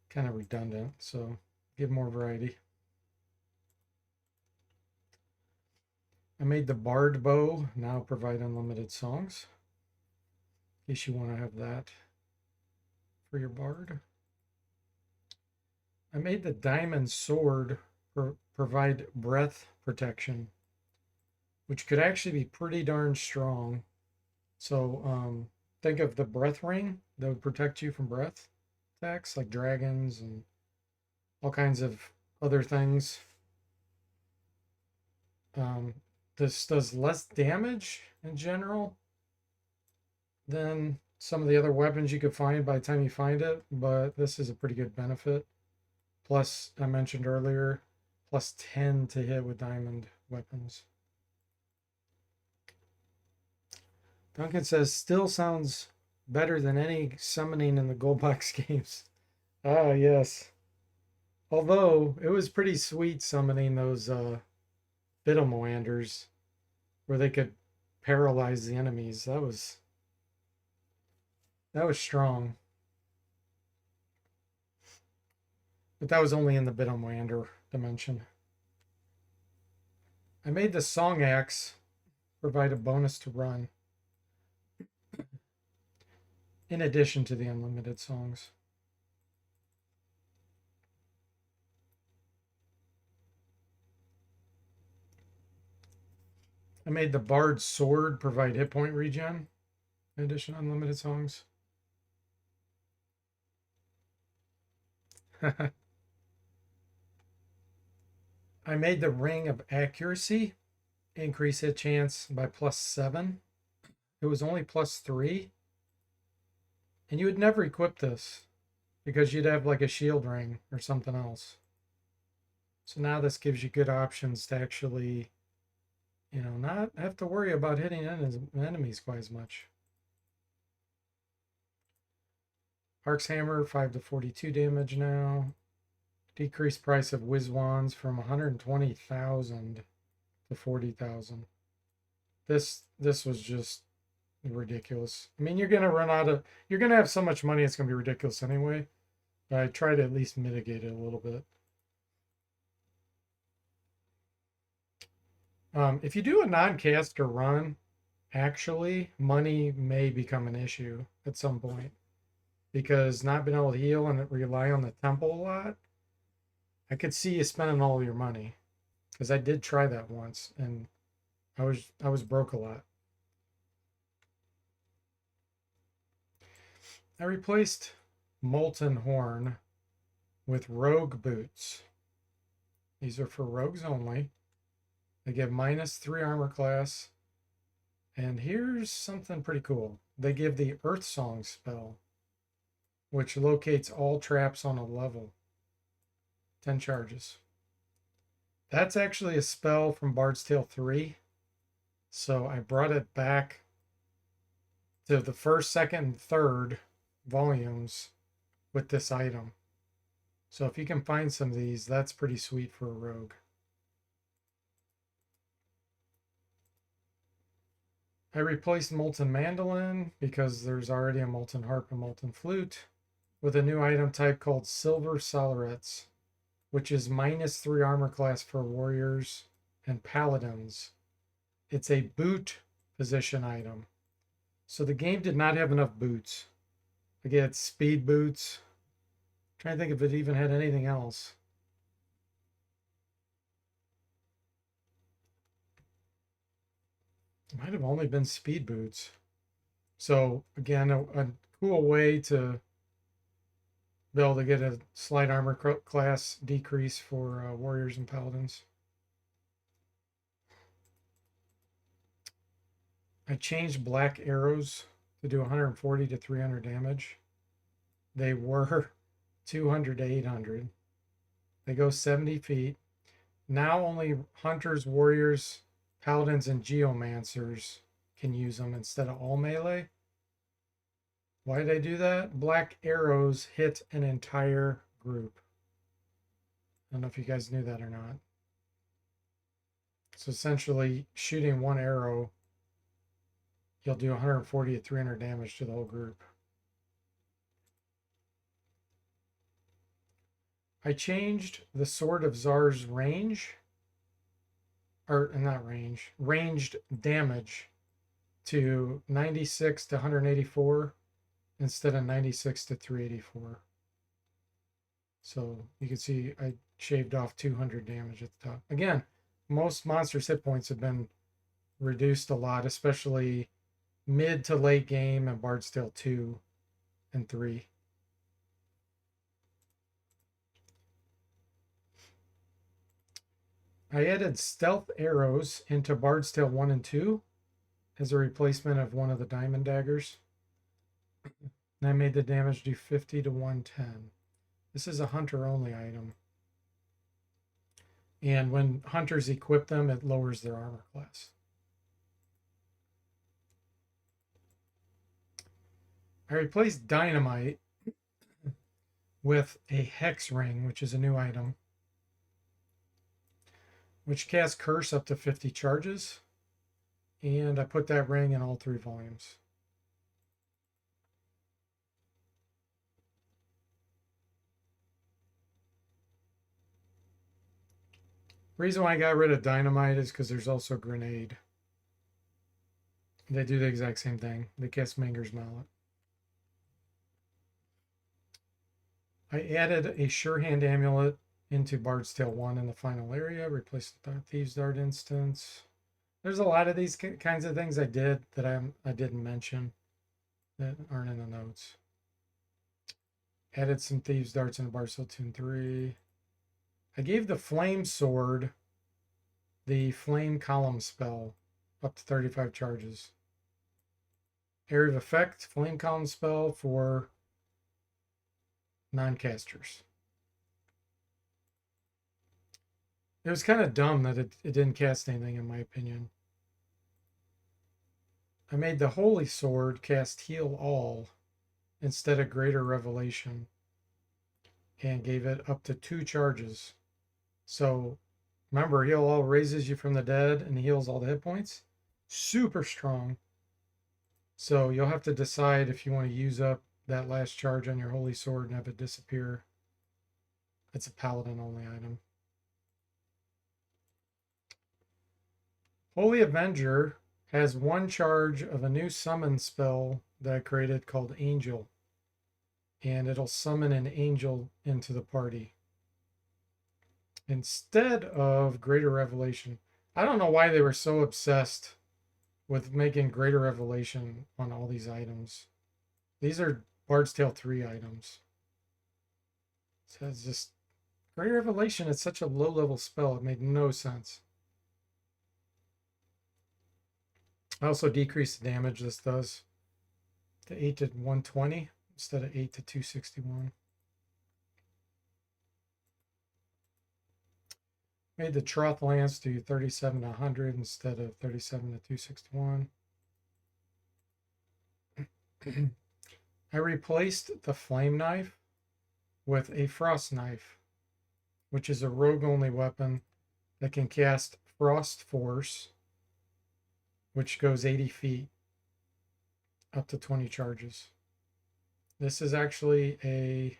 kind of redundant, so give more variety. I made the Bard bow now provide unlimited songs, in case you want to have that for your bard. I made the diamond sword provide breath protection, which could actually be pretty darn strong. So think of the breath ring that would protect you from breath attacks like dragons and all kinds of other things. This does less damage in general than some of the other weapons you could find by the time you find it, but this is a pretty good benefit. Plus, I mentioned earlier, plus 10 to hit with diamond weapons. Duncan says, still sounds better than any summoning in the gold box games. Ah, yes. Although, it was pretty sweet summoning those Biddlemoanders where they could paralyze the enemies. That was strong. But that was only in the Biddlemoander dimension. I made the Song Axe provide a bonus to run, in addition to the unlimited songs. I made the Bard's Sword provide hit point regen, in addition to unlimited songs. I made the Ring of Accuracy increase hit chance by +7. It was only +3. And you would never equip this because you'd have like a shield ring or something else. So now this gives you good options to actually, not have to worry about hitting enemies quite as much. Ark's Hammer, 5 to 42 damage now. Decreased price of Whiz Wands from 120,000 to 40,000. This was just ridiculous. I mean, you're gonna have so much money it's gonna be ridiculous anyway. But I try to at least mitigate it a little bit. If you do a non-caster run, actually, money may become an issue at some point because not being able to heal and rely on the temple a lot, I could see you spending all your money because I did try that once and I was broke a lot. I replaced Molten Horn with Rogue Boots. These are for rogues only. They give -3 armor class. And here's something pretty cool. They give the Earth Song spell, which locates all traps on a level. 10 charges. That's actually a spell from Bard's Tale 3. So I brought it back to the first, second, and third volumes with this item. So if you can find some of these, that's pretty sweet for a rogue. I replaced Molten Mandolin because there's already a Molten Harp and Molten Flute with a new item type called Silver Solarets, which is -3 armor class for warriors and paladins. It's a boot position item. So the game did not have enough boots. I get speed boots. I'm trying to think if it even had anything else. It might have only been speed boots. So again, a cool way to be able to get a slight armor class decrease for warriors and paladins. I changed black arrows to do 140 to 300 damage. They were 200 to 800. They go 70 feet. Now only hunters, warriors, paladins, and geomancers can use them instead of all melee. Why did they do that? Black arrows hit an entire group. I don't know if you guys knew that or not. So essentially, shooting one arrow, you'll do 140 to 300 damage to the whole group. I changed the Sword of Czar's range, or not range, ranged damage to 96 to 184 instead of 96 to 384. So you can see I shaved off 200 damage at the top. Again, most monsters' hit points have been reduced a lot, especially mid to late game and Bard's Tale 2 and 3. I added stealth arrows into Bard's Tale 1 and 2 as a replacement of one of the diamond daggers. And I made the damage do 50 to 110. This is a hunter only item. And when hunters equip them, it lowers their armor class. I replaced dynamite with a hex ring, which is a new item, which casts curse up to 50 charges. And I put that ring in all 3 volumes. The reason why I got rid of dynamite is because there's also grenade. They do the exact same thing. They cast Manger's Mallet. I added a Sure Hand amulet into Bard's Tale 1 in the final area, replaced the Thieves' Dart instance. There's a lot of these kinds of things I did that I didn't mention that aren't in the notes. Added some Thieves' Darts into Bard's Tale 2 and 3. I gave the Flame Sword the Flame Column spell up to 35 charges. Area of Effect, Flame Column spell for non-casters. It was kind of dumb that it didn't cast anything, in my opinion. I made the Holy Sword cast Heal All instead of Greater Revelation and gave it up to 2 charges. So remember, Heal All raises you from the dead and heals all the hit points. Super strong. So you'll have to decide if you want to use up that last charge on your Holy Sword and have it disappear. It's a paladin only item. Holy Avenger has 1 charge of a new summon spell that I created called Angel. And it'll summon an angel into the party instead of Greater Revelation. I don't know why they were so obsessed with making Greater Revelation on all these items. These are Bard's Tale 3 items. So it's just Greater Revelation is such a low level spell. It made no sense. I also decreased the damage this does to 8 to 120 instead of 8 to 261. Made the Troth Lance do 37 to 100 instead of 37 to 261. I replaced the Flame Knife with a Frost Knife, which is a rogue-only weapon that can cast Frost Force, which goes 80 feet, up to 20 charges. This is actually a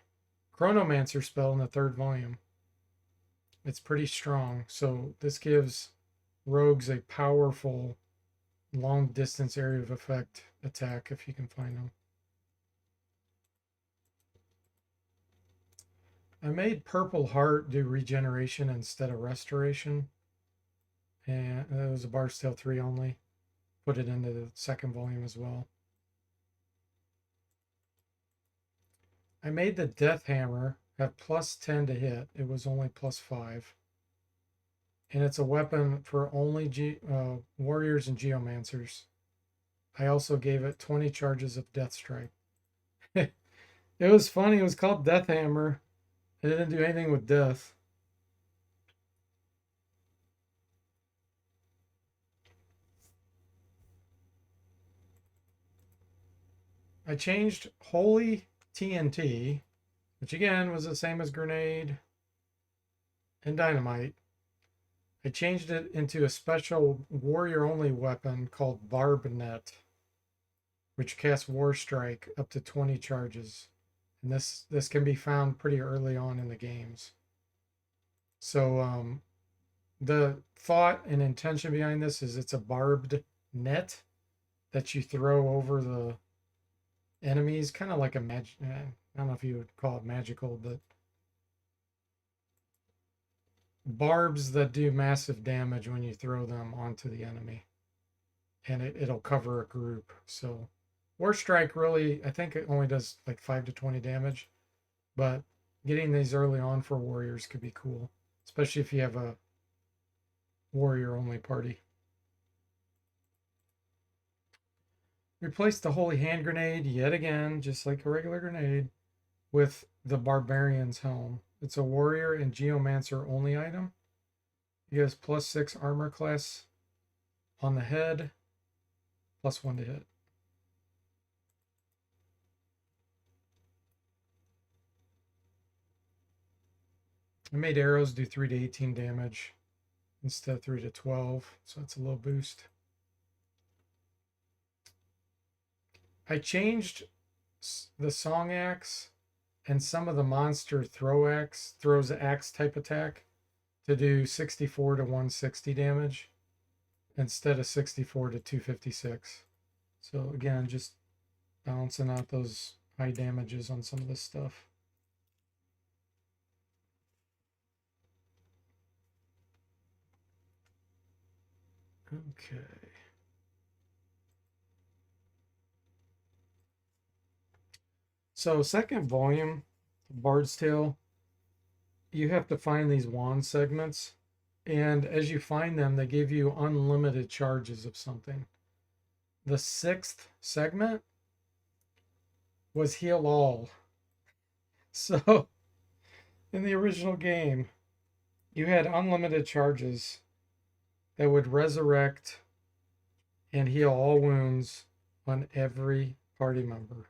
Chronomancer spell in the 3rd volume. It's pretty strong, so this gives rogues a powerful long distance area of effect attack if you can find them. I made Purple Heart do regeneration instead of restoration, and it was a Bard's Tale 3 only. Put it into the 2nd volume as well. I made the Death Hammer have plus 10 to hit. It was only plus 5. And it's a weapon for only warriors and geomancers. I also gave it 20 charges of Death Strike. It was funny. It was called Death Hammer. It didn't do anything with death. I changed Holy TNT, which again was the same as Grenade and Dynamite. I changed it into a special warrior-only weapon called Barbnet, which casts War Strike up to 20 charges. And this can be found pretty early on in the games. So the thought and intention behind this is it's a barbed net that you throw over the enemies, kind of like a magic. I don't know if you would call it magical, but barbs that do massive damage when you throw them onto the enemy, and it'll cover a group. So War Strike really, I think it only does like 5 to 20 damage, but getting these early on for warriors could be cool, especially if you have a warrior only party. Replace the Holy Hand Grenade yet again, just like a regular grenade, with the Barbarian's Helm. It's a warrior and geomancer only item. It gives +6 armor class on the head, +1 to hit. I made arrows do 3 to 18 damage instead of 3 to 12, so that's a little boost. I changed the Song Axe and some of the monster throws axe type attack to do 64 to 160 damage instead of 64 to 256. So again, just balancing out those high damages on some of this stuff. Okay. So second volume, Bard's Tale, you have to find these wand segments. And as you find them, they give you unlimited charges of something. The 6th segment was Heal All. So in the original game, you had unlimited charges that would resurrect and heal all wounds on every party member.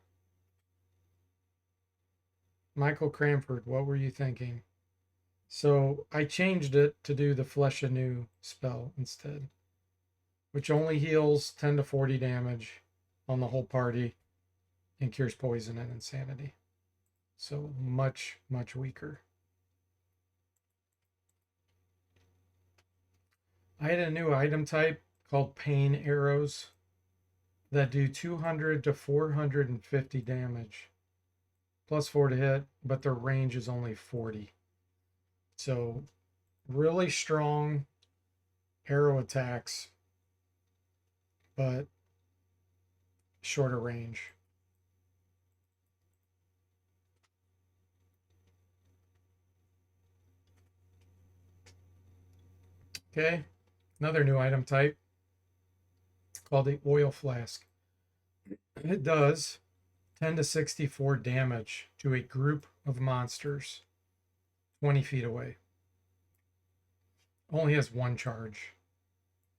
Michael Cranford, what were you thinking? So I changed it to do the Flesh Anew spell instead, which only heals 10 to 40 damage on the whole party and cures poison and insanity. So much, much weaker. I had a new item type called Pain Arrows that do 200 to 450 damage, +4 to hit, but their range is only 40. So really strong arrow attacks, but shorter range. Okay, another new item type called the Oil Flask. It does 10 to 64 damage to a group of monsters 20 feet away. Only has 1 charge.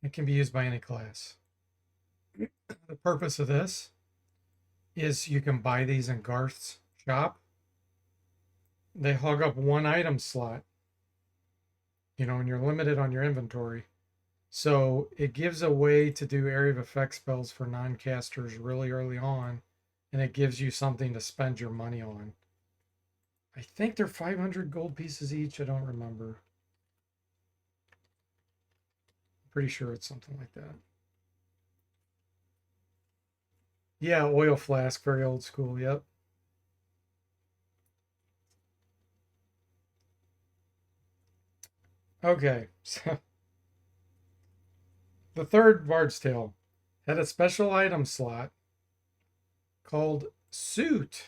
It can be used by any class. The purpose of this is you can buy these in Garth's shop. They hog up 1 item slot, and you're limited on your inventory. So it gives a way to do area of effect spells for non-casters really early on, and it gives you something to spend your money on. I think they're 500 gold pieces each. I don't remember. I'm pretty sure it's something like that. Yeah, Oil Flask, very old school. Yep. Okay, so the third Bard's Tale had a special item slot called Suit.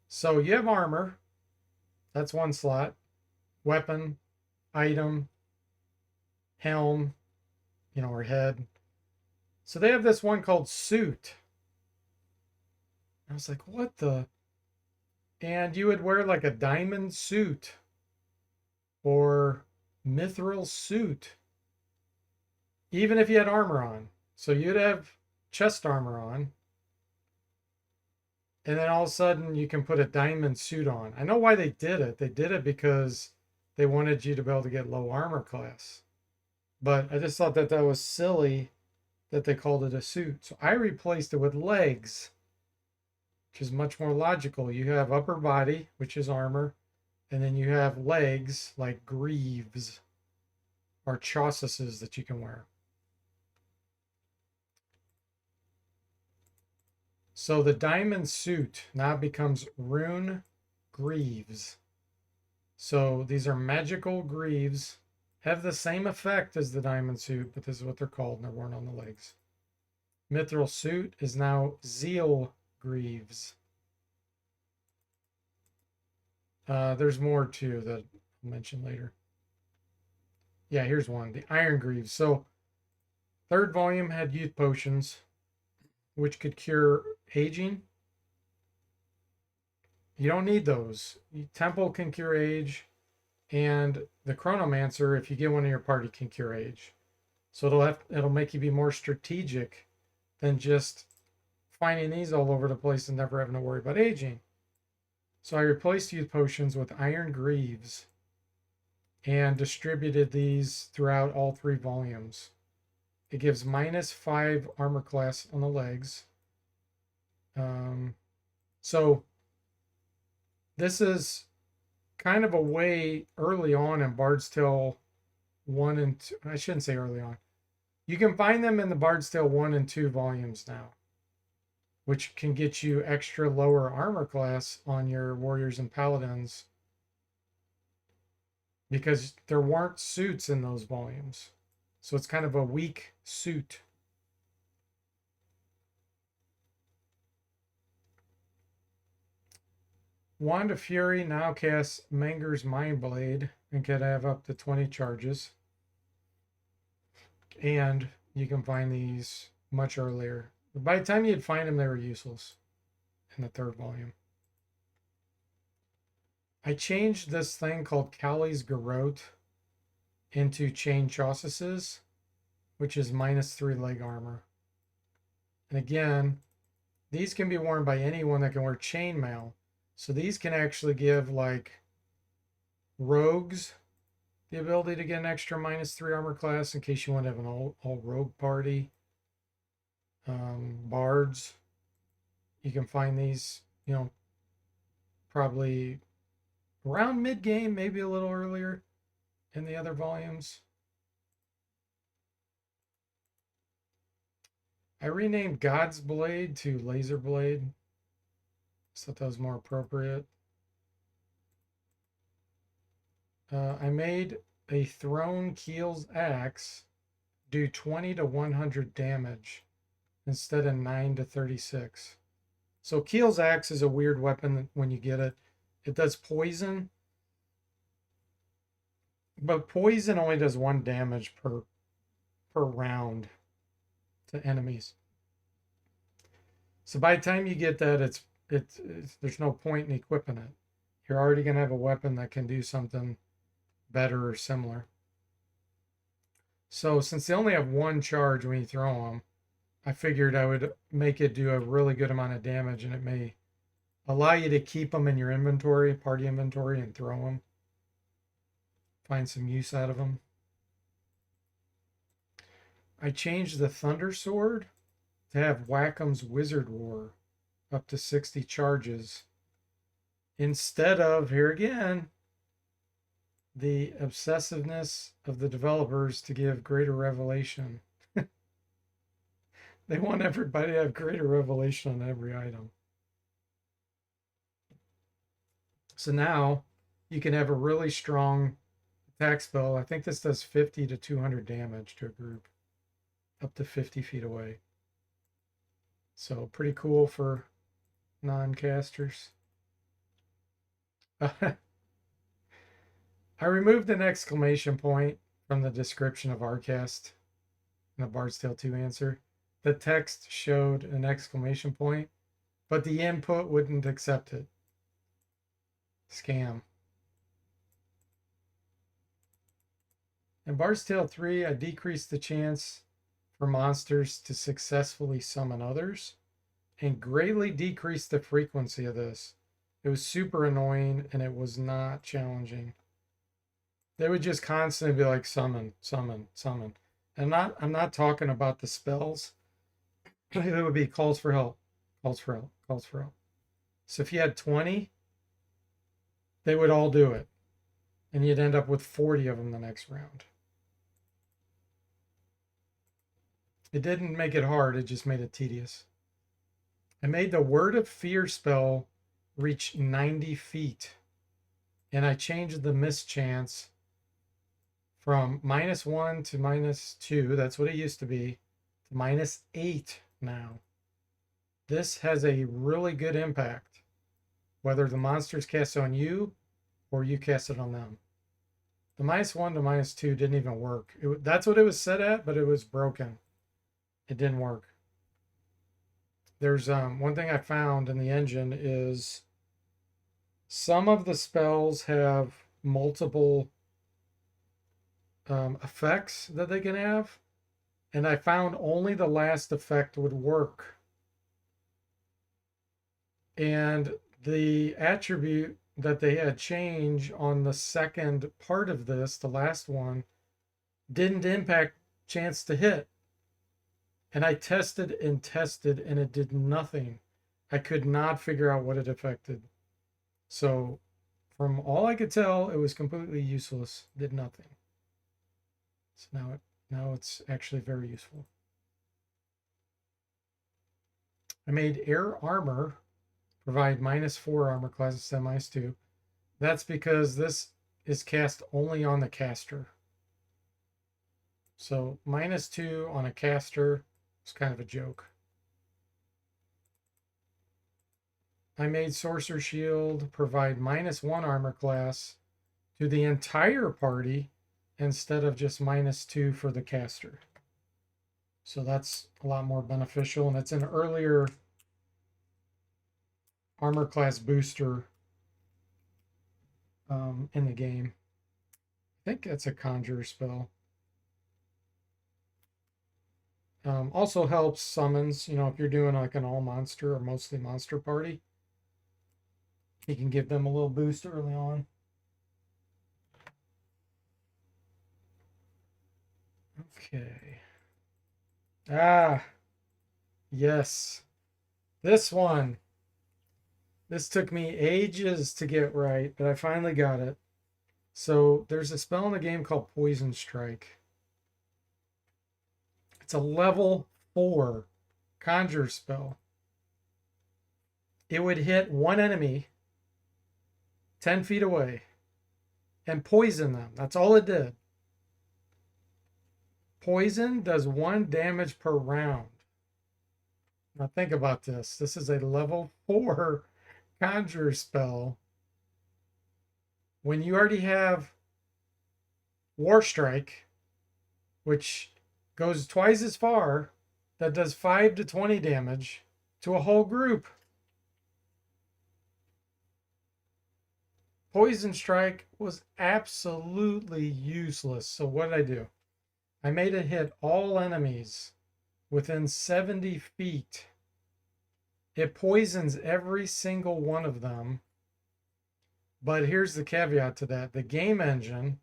So you have armor, that's 1 slot, weapon, item, helm, or head. So they have this one called Suit. I was like, what the? And you would wear like a diamond suit or mithril suit, even if you had armor on. So you'd have chest armor on, and then all of a sudden you can put a diamond suit on. I know why they did it. They did it because they wanted you to be able to get low armor class. But I just thought that that was silly that they called it a suit. So I replaced it with legs, which is much more logical. You have upper body, which is armor, and then you have legs like greaves or chausses that you can wear. So the diamond suit now becomes rune greaves. So these are magical greaves, have the same effect as the diamond suit, but this is what they're called, and they're worn on the legs. Mithril suit is now zeal greaves. There's more too that I'll mention later. Yeah, here's one, the iron greaves. So third volume had youth potions, which could cure aging. You don't need those. Temple can cure age, and the Chronomancer, if you get one in your party, can cure age. So it'll make you be more strategic than just finding these all over the place and never having to worry about aging. So I replaced youth potions with iron greaves and distributed these throughout all 3 volumes. It gives -5 armor class on the legs. So this is kind of a way early on in Bard's Tale 1 and 2. I shouldn't say early on. You can find them in the Bard's Tale 1 and 2 volumes now, which can get you extra lower armor class on your warriors and paladins because there weren't suits in those volumes. So it's kind of a weak suit. Wand of Fury now casts Manger's Mind Blade and can have up to 20 charges. And you can find these much earlier. By the time you'd find them, they were useless in the 3rd volume. I changed this thing called Callie's Garrote into Chain Chausses, which is -3 leg armor. And again, these can be worn by anyone that can wear chainmail. So these can actually give like rogues the ability to get an extra -3 armor class in case you want to have an all rogue party. Bards, you can find these, probably around mid-game, maybe a little earlier in the other volumes. I renamed God's Blade to Laser Blade. So that was more appropriate. I made a thrown Keel's axe do 20 to 100 damage instead of 9 to 36. So Keel's axe is a weird weapon when you get it. It does poison, but poison only does 1 damage per round to enemies. So by the time you get that, it's there's no point in equipping it. You're already going to have a weapon that can do something better or similar. So since they only have 1 charge when you throw them, I figured I would make it do a really good amount of damage, and it may allow you to keep them in your inventory, party inventory, and throw them. Find some use out of them. I changed the Thunder Sword to have Whack'em's Wizard War up to 60 charges instead of, here again, the obsessiveness of the developers to give greater revelation. They want everybody to have greater revelation on every item. So now you can have a really strong attack spell. I think this does 50 to 200 damage to a group up to 50 feet away. So pretty cool for non-casters. I removed an exclamation point from the description of Arcast in the Bard's Tale 2 answer. the text showed an exclamation point, but the input wouldn't accept it. Scam. In Bard's Tale 3, I decreased the chance for monsters to successfully summon others and greatly decreased the frequency of this. It was super annoying and it was not challenging. They would just constantly be like summon, summon, summon. And I'm not talking about the spells. It would be calls for help, calls for help, calls for help. So if you had 20, they would all do it. And you'd end up with 40 of them the next round. It didn't make it hard, it just made it tedious. I made the Word of Fear spell reach 90 feet. And I changed the mischance from -1 to -2. That's what it used to be. To -8 now. This has a really good impact, whether the monsters cast on you or you cast it on them. The -1 to -2 didn't even work. That's what it was set at, but it was broken. It didn't work. There's one thing I found in the engine is some of the spells have multiple effects that they can have, and I found only the last effect would work. And the attribute that they had changed on the second part of this, the last one, didn't impact chance to hit. And I tested and tested and it did nothing. I could not figure out what it affected. So from all I could tell, it was completely useless, did nothing. So now it's actually very useful. I made air armor provide -4 armor class instead of -2. That's because this is cast only on the caster. So -2 on a caster is kind of a joke. I made Sorcerer Shield provide -1 armor class to the entire party instead of just -2 for the caster. So that's a lot more beneficial, and it's an earlier armor class booster in the game. I think that's a conjure spell. Also helps summons, if you're doing like an all monster or mostly monster party, you can give them a little boost early on. Okay. Yes. This one. This took me ages to get right, but I finally got it. So there's a spell in the game called Poison Strike. It's a level 4 conjure spell. It would hit one enemy 10 feet away and poison them. That's all it did. Poison does 1 damage per round. Now think about this. This is a level 4 conjure spell. When you already have War Strike, which goes twice as far, that does 5 to 20 damage to a whole group. Poison Strike was absolutely useless. So what did I do? I made it hit all enemies within 70 feet. It poisons every single one of them. But here's the caveat to that. The game engine,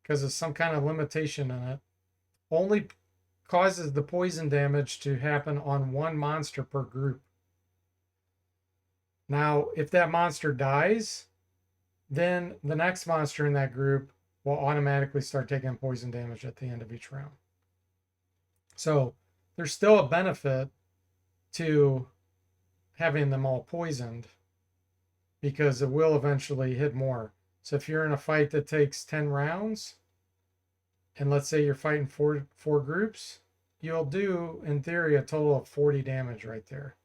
because of some kind of limitation in it, only causes the poison damage to happen on 1 monster per group. Now, if that monster dies, then the next monster in that group will automatically start taking poison damage at the end of each round. So there's still a benefit to having them all poisoned because it will eventually hit more. So if you're in a fight that takes 10 rounds, and let's say you're fighting four groups, you'll do, in theory, a total of 40 damage right there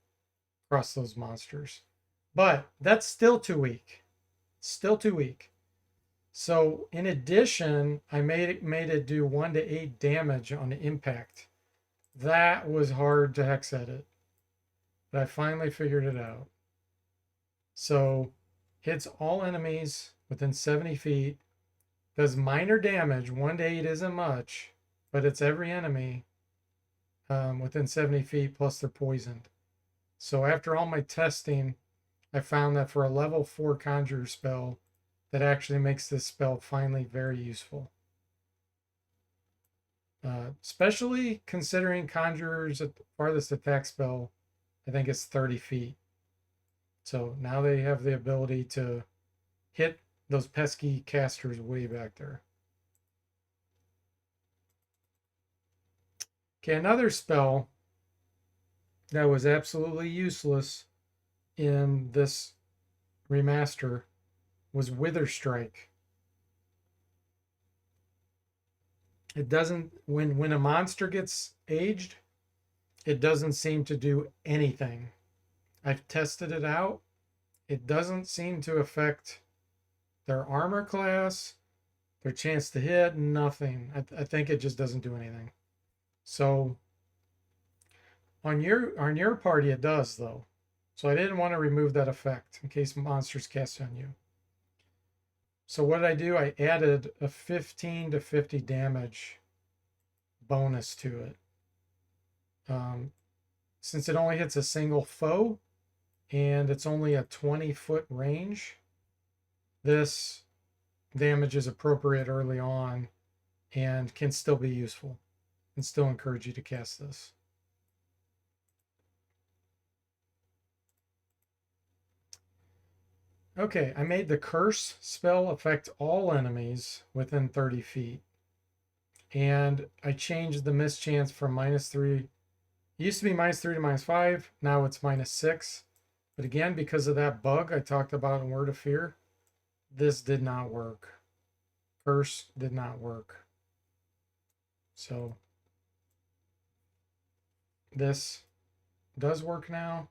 across those monsters. But that's still too weak. Still too weak. So in addition, I made it do 1 to 8 damage on impact. That was hard to hex edit, but I finally figured it out. So hits all enemies within 70 feet, does minor damage. 1 to 8 isn't much, but it's every enemy within 70 feet plus they're poisoned. So after all my testing, I found that for a level 4 conjurer spell, that actually makes this spell finally very useful. Especially considering conjurer's farthest attack spell, I think it's 30 feet. So now they have the ability to hit those pesky casters way back there. Okay, another spell that was absolutely useless in this remaster was Wither Strike. It doesn't, when a monster gets aged, it doesn't seem to do anything. I've tested it out. It doesn't seem to affect their armor class, their chance to hit, nothing. I think it just doesn't do anything. So on your party it does though. So I didn't want to remove that effect in case monsters cast on you. So what did I do? I added a 15 to 50 damage bonus to it. Since it only hits a single foe and it's only a 20-foot range, this damage is appropriate early on and can still be useful and still encourage you to cast this. Okay, I made the curse spell affect all enemies within 30 feet. And I changed the mischance from -3. It used to be -3 to -5. Now it's -6. But again, because of that bug I talked about in Word of Fear, this did not work. Curse did not work. So this does work now.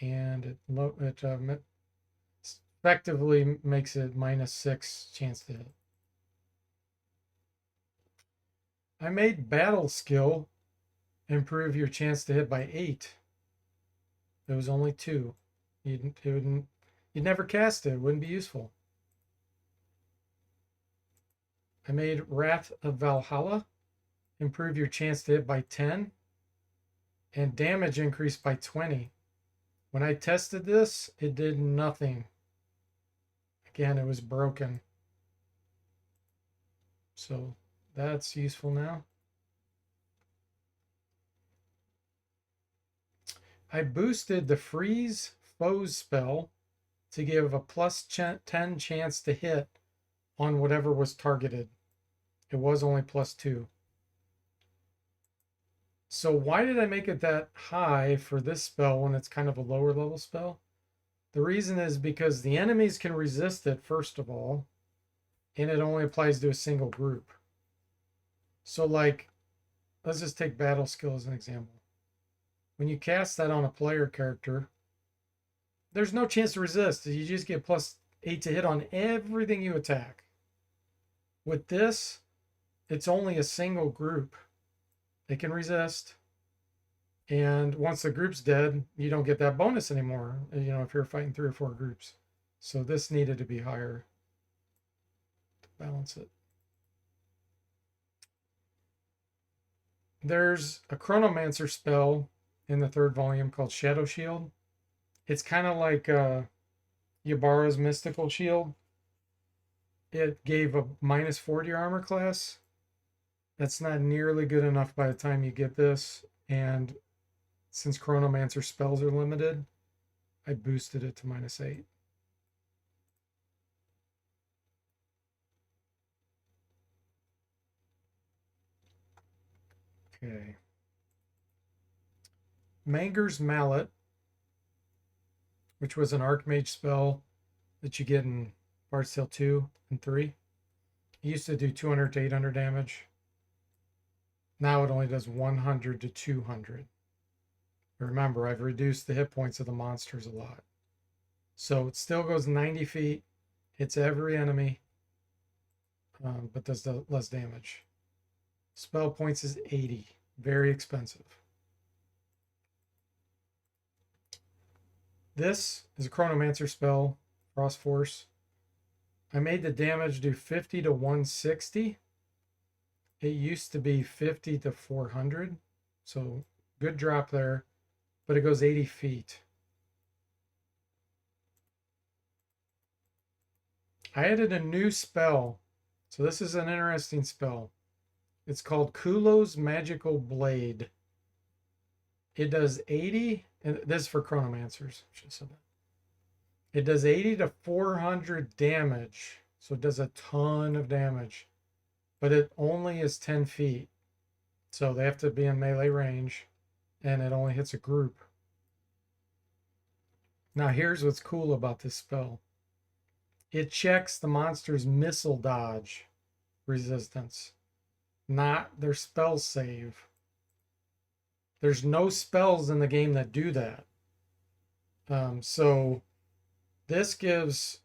And it effectively makes it -6 chance to hit. I made battle skill improve your chance to hit by 8. It was only 2. You'd never cast it. It wouldn't be useful. I made Wrath of Valhalla improve your chance to hit by 10 and damage increase by 20. When I tested this, it did nothing. Again, it was broken. So that's useful now. I boosted the freeze foes spell to give a +10 chance to hit on whatever was targeted. It was only +2. So why did I make it that high for this spell when it's kind of a lower level spell? The reason is because the enemies can resist it, first of all, and it only applies to a single group. So like, let's just take battle skill as an example. When you cast that on a player character, there's no chance to resist. You just get +8 to hit on everything you attack. With this, it's only a single group. They can resist. And once the group's dead, you don't get that bonus anymore, if you're fighting 3 or 4 groups. So this needed to be higher to balance it. There's a Chronomancer spell in the 3rd volume called Shadow Shield. It's kind of like Ybarra's Mystical Shield. It gave a -40 armor class. That's not nearly good enough by the time you get this. And since Chronomancer spells are limited, I boosted it to -8. Okay. Manger's Mallet, which was an Archmage spell that you get in Bard's Tale 2 and 3. It used to do 200 to 800 damage. Now it only does 100 to 200. Remember, I've reduced the hit points of the monsters a lot. So it still goes 90 feet, hits every enemy, but does less damage. Spell points is 80. Very expensive. This is a Chronomancer spell, Frost Force. I made the damage do 50 to 160. It used to be 50 to 400. So good drop there, but it goes 80 feet. I added a new spell. So this is an interesting spell. It's called Kulo's Magical Blade. It does 80, and this is for Chronomancers. I should have said that. It does 80 to 400 damage. So it does a ton of damage, but it only is 10 feet. So they have to be in melee range, and it only hits a group. Now here's what's cool about this spell. It checks the monster's missile dodge resistance, not their spell save. There's no spells in the game that do that. So this gives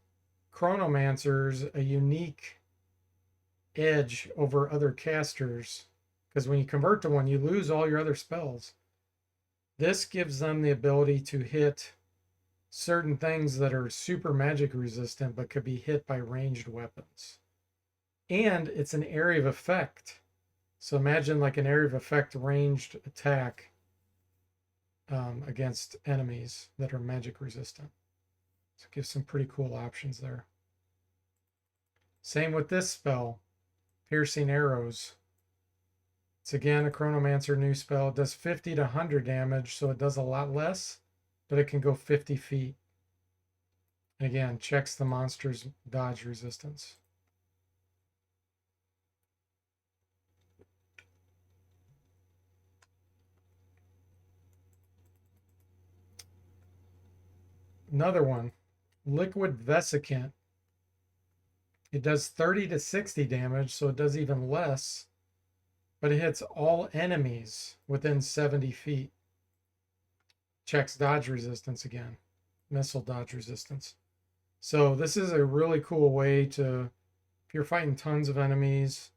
Chronomancers a unique edge over other casters, because when you convert to one, you lose all your other spells. This gives them the ability to hit certain things that are super magic resistant but could be hit by ranged weapons. And it's an area of effect. So imagine like an area of effect ranged attack against enemies that are magic resistant. So it gives some pretty cool options there. Same with this spell, Piercing Arrows. It's again a Chronomancer new spell. It does 50 to 100 damage, so it does a lot less, but it can go 50 feet. And again, checks the monster's dodge resistance. Another one, Liquid Vesicant. It does 30 to 60 damage, so it does even less, but it hits all enemies within 70 feet. Checks dodge resistance again, missile dodge resistance. So this is a really cool way to, if you're fighting tons of enemies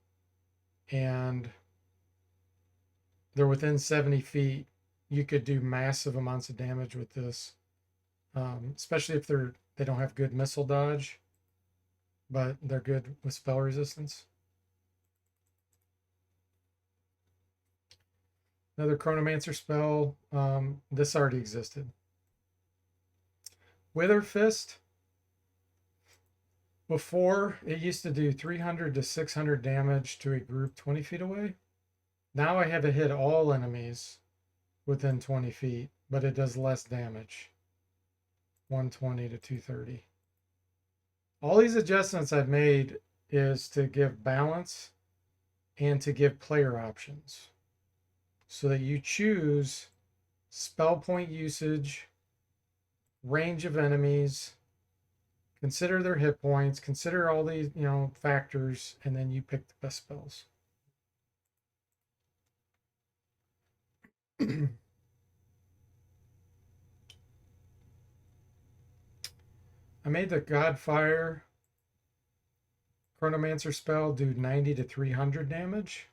and they're within 70 feet, you could do massive amounts of damage with this, especially if they don't have good missile dodge, but they're good with spell resistance. Another Chronomancer spell. This already existed. Wither Fist. Before, it used to do 300 to 600 damage to a group 20 feet away. Now I have it hit all enemies within 20 feet, but it does less damage. 120 to 230. All these adjustments I've made is to give balance and to give player options, so that you choose spell point usage, range of enemies, consider their hit points, consider all these, factors, and then you pick the best spells. I made the Godfire Chronomancer spell do 90 to 300 damage,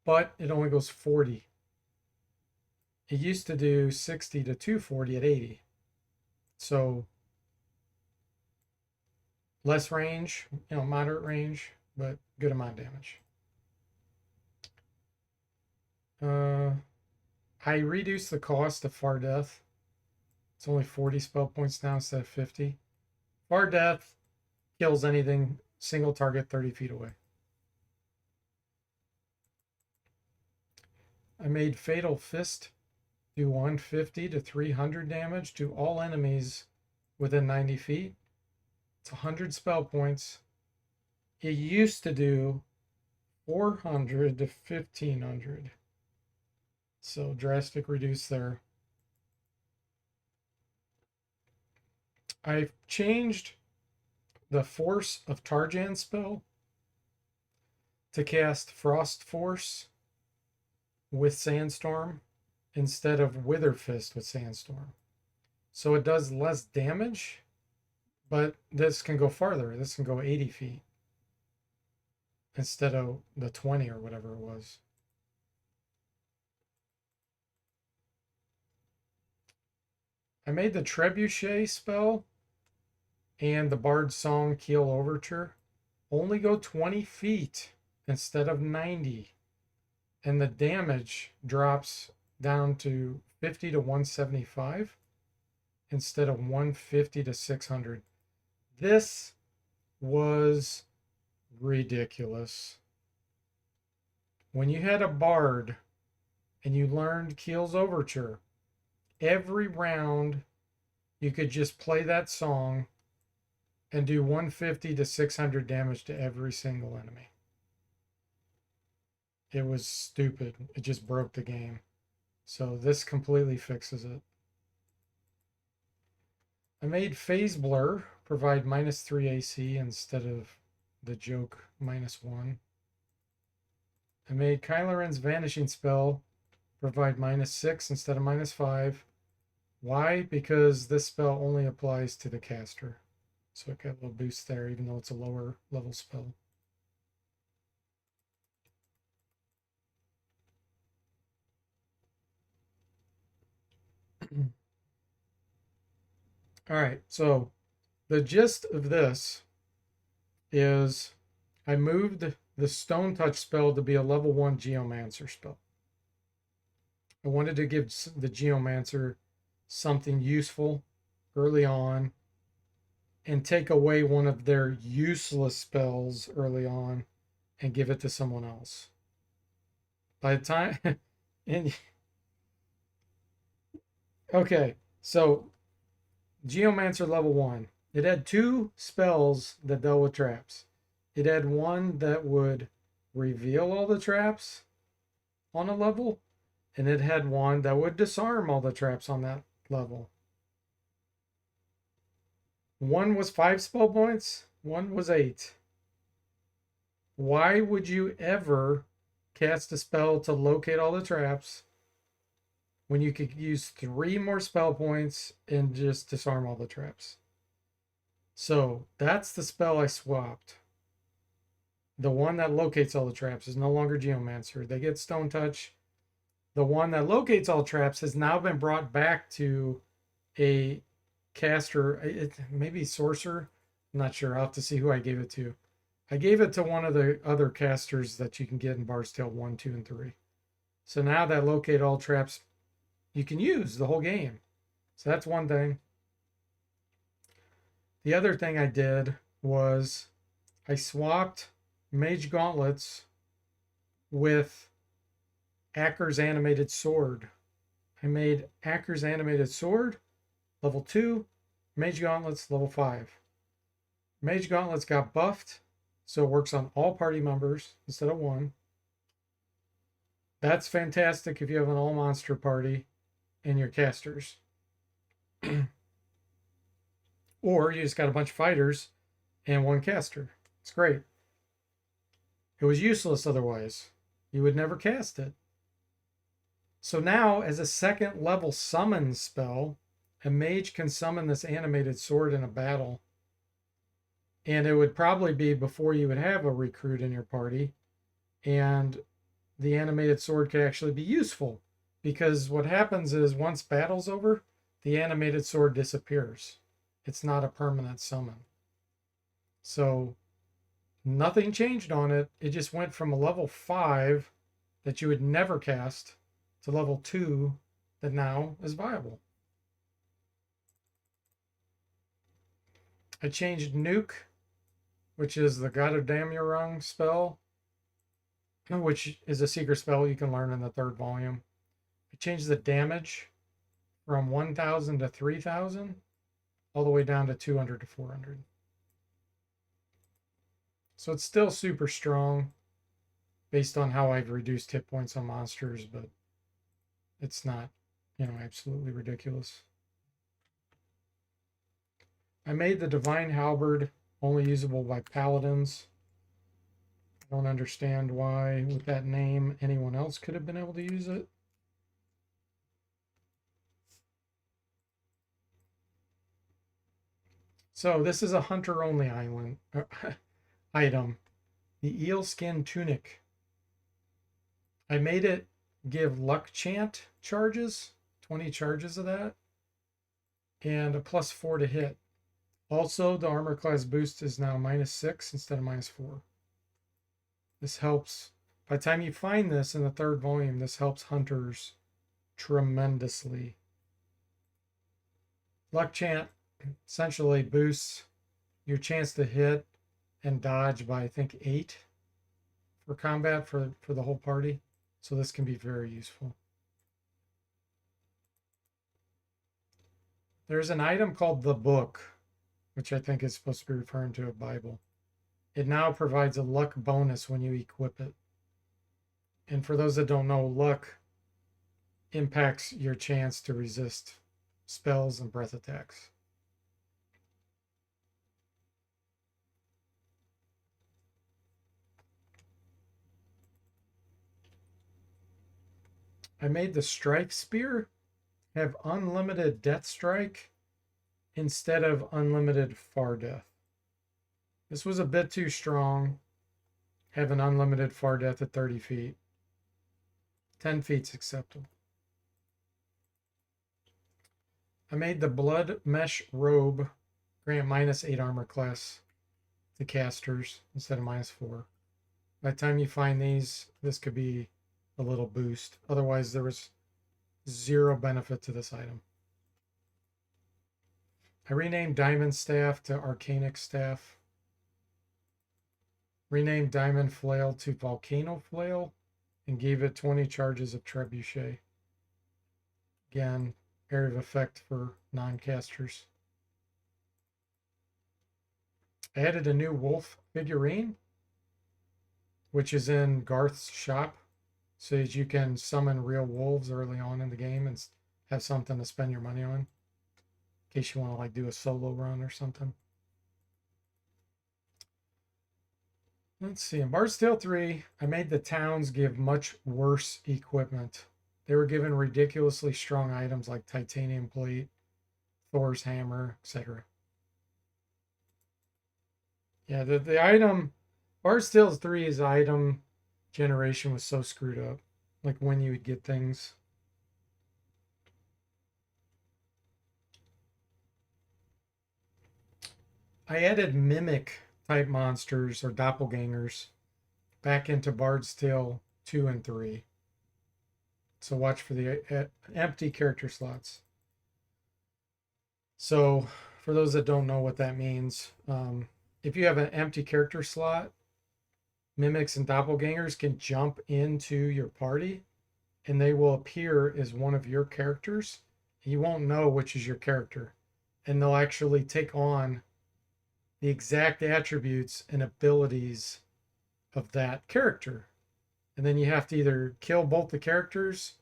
but it only goes 40. It used to do 60 to 240 at 80. So less range, moderate range, but good amount of damage. I reduced the cost of Far Death. It's only 40 spell points now instead of 50. Far Death kills anything, single target 30 feet away. I made Fatal Fist do 150 to 300 damage to all enemies within 90 feet. It's 100 spell points. It used to do 400 to 1500. So drastic reduce there. I've changed the Force of Tarjan spell to cast Frost Force with Sandstorm instead of Wither Fist with Sandstorm. So it does less damage, but this can go farther. This can go 80 feet instead of the 20 or whatever it was. I made the Trebuchet spell and the Bard's Song Keel Overture only go 20 feet instead of 90. And the damage drops down to 50 to 175 instead of 150 to 600. This was ridiculous. When you had a bard and you learned Keel's Overture, every round you could just play that song and do 150 to 600 damage to every single enemy. It was stupid. It just broke the game. So this completely fixes it. I made Phase Blur provide -3 AC instead of the joke -1. I made Kylo Ren's Vanishing Spell provide -6 instead of -5. Why? Because this spell only applies to the caster. So it got a little boost there, even though it's a lower level spell. All right, so the gist of this is I moved the Stone Touch spell to be a level 1 Geomancer spell. I wanted to give the Geomancer something useful early on and take away one of their useless spells early on and give it to someone else. By the time, and okay, so Geomancer level 1. It had 2 spells that dealt with traps. It had one that would reveal all the traps on a level, and it had one that would disarm all the traps on that level. One was 5 spell points, one was 8. Why would you ever cast a spell to locate all the traps when you could use 3 more spell points and just disarm all the traps? So that's the spell I swapped. The one that locates all the traps is no longer Geomancer. They get Stone Touch. The one that locates all traps has now been brought back to a caster, maybe Sorcerer. I'm not sure. I'll have to see who I gave it to. I gave it to one of the other casters that you can get in Bard's Tale 1, 2, and 3. So now that locate all traps you can use the whole game. So that's one thing. The other thing I did was I swapped Mage Gauntlets with Acker's Animated Sword. I made Acker's Animated Sword level 2, Mage Gauntlets level 5. Mage Gauntlets got buffed, so it works on all party members instead of one. That's fantastic if you have an all monster party and your casters. Or you just got a bunch of fighters and one caster. It's great. It was useless otherwise. You would never cast it. So now, as a second level summon spell, a mage can summon this animated sword in a battle. And it would probably be before you would have a recruit in your party. And the animated sword could actually be useful. Because what happens is once battle's over, the animated sword disappears. It's not a permanent summon. So nothing changed on it. It just went from a level 5 that you would never cast to level 2 that now is viable. I changed Nuke, which is the God of Damurung spell, which is a secret spell you can learn in the 3rd volume. I changed the damage from 1,000 to 3,000, all the way down to 200 to 400. So it's still super strong based on how I've reduced hit points on monsters, but it's not, absolutely ridiculous. I made the Divine Halberd only usable by paladins. I don't understand why, with that name, anyone else could have been able to use it. So this is a hunter-only island item, the Eel Skin Tunic. I made it give luck chant charges, 20 charges of that. and a +4 to hit. Also, the armor class boost is now -6 instead of -4. This helps. By the time you find this in the third volume, this helps hunters tremendously. Luck Chant essentially boosts your chance to hit and dodge by, I think, 8 for combat for the whole party. So this can be very useful. There's an item called the Book, which I think is supposed to be referring to a Bible. It now provides a luck bonus when you equip it. And for those that don't know, luck impacts your chance to resist spells and breath attacks. I made the Strike Spear have unlimited Death Strike instead of unlimited Far Death. This was a bit too strong. Have an unlimited Far Death at 30 feet. 10 feet's acceptable. I made the Blood Mesh Robe grant -8 armor class to casters instead of -4. By the time you find these, this could be a little boost. Otherwise, there was 0 benefit to this item. I renamed Diamond Staff to Arcanic Staff. Renamed Diamond Flail to Volcano Flail and gave it 20 charges of Trebuchet. Again, area of effect for non-casters. I added a new wolf figurine, which is in Garth's shop, so that you can summon real wolves early on in the game and have something to spend your money on, in case you want to like do a solo run or something. Let's see, in Bard's Tale 3, I made the towns give much worse equipment. They were given ridiculously strong items like titanium plate, Thor's hammer, etc. Yeah, the item, Bard's Tale 3's item generation was so screwed up. Like when you would get things. I added mimic type monsters or doppelgangers back into Bard's Tale 2 and 3. So watch for the empty character slots. So for those that don't know what that means, if you have an empty character slot, mimics and doppelgangers can jump into your party and they will appear as one of your characters. You won't know which is your character, and they'll actually take on the exact attributes and abilities of that character. And then you have to either kill both the characters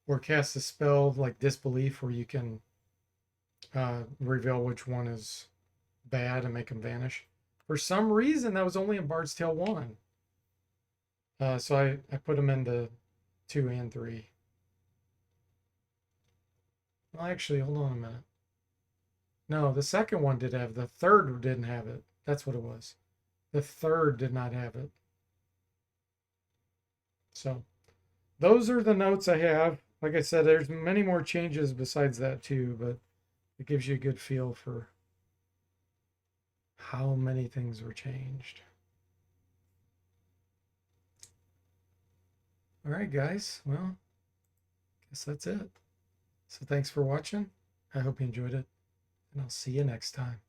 or cast a spell like Disbelief where you can reveal which one is bad and make them vanish. For some reason, that was only in Bard's Tale 1. So I put them into 2 and 3. Well, actually, hold on a minute. No, the second one did have. The third didn't have it. That's what it was. The third did not have it. So those are the notes I have. Like I said, there's many more changes besides that too, but it gives you a good feel for how many things were changed. All right, guys. Well, I guess that's it. So thanks for watching. I hope you enjoyed it, and I'll see you next time.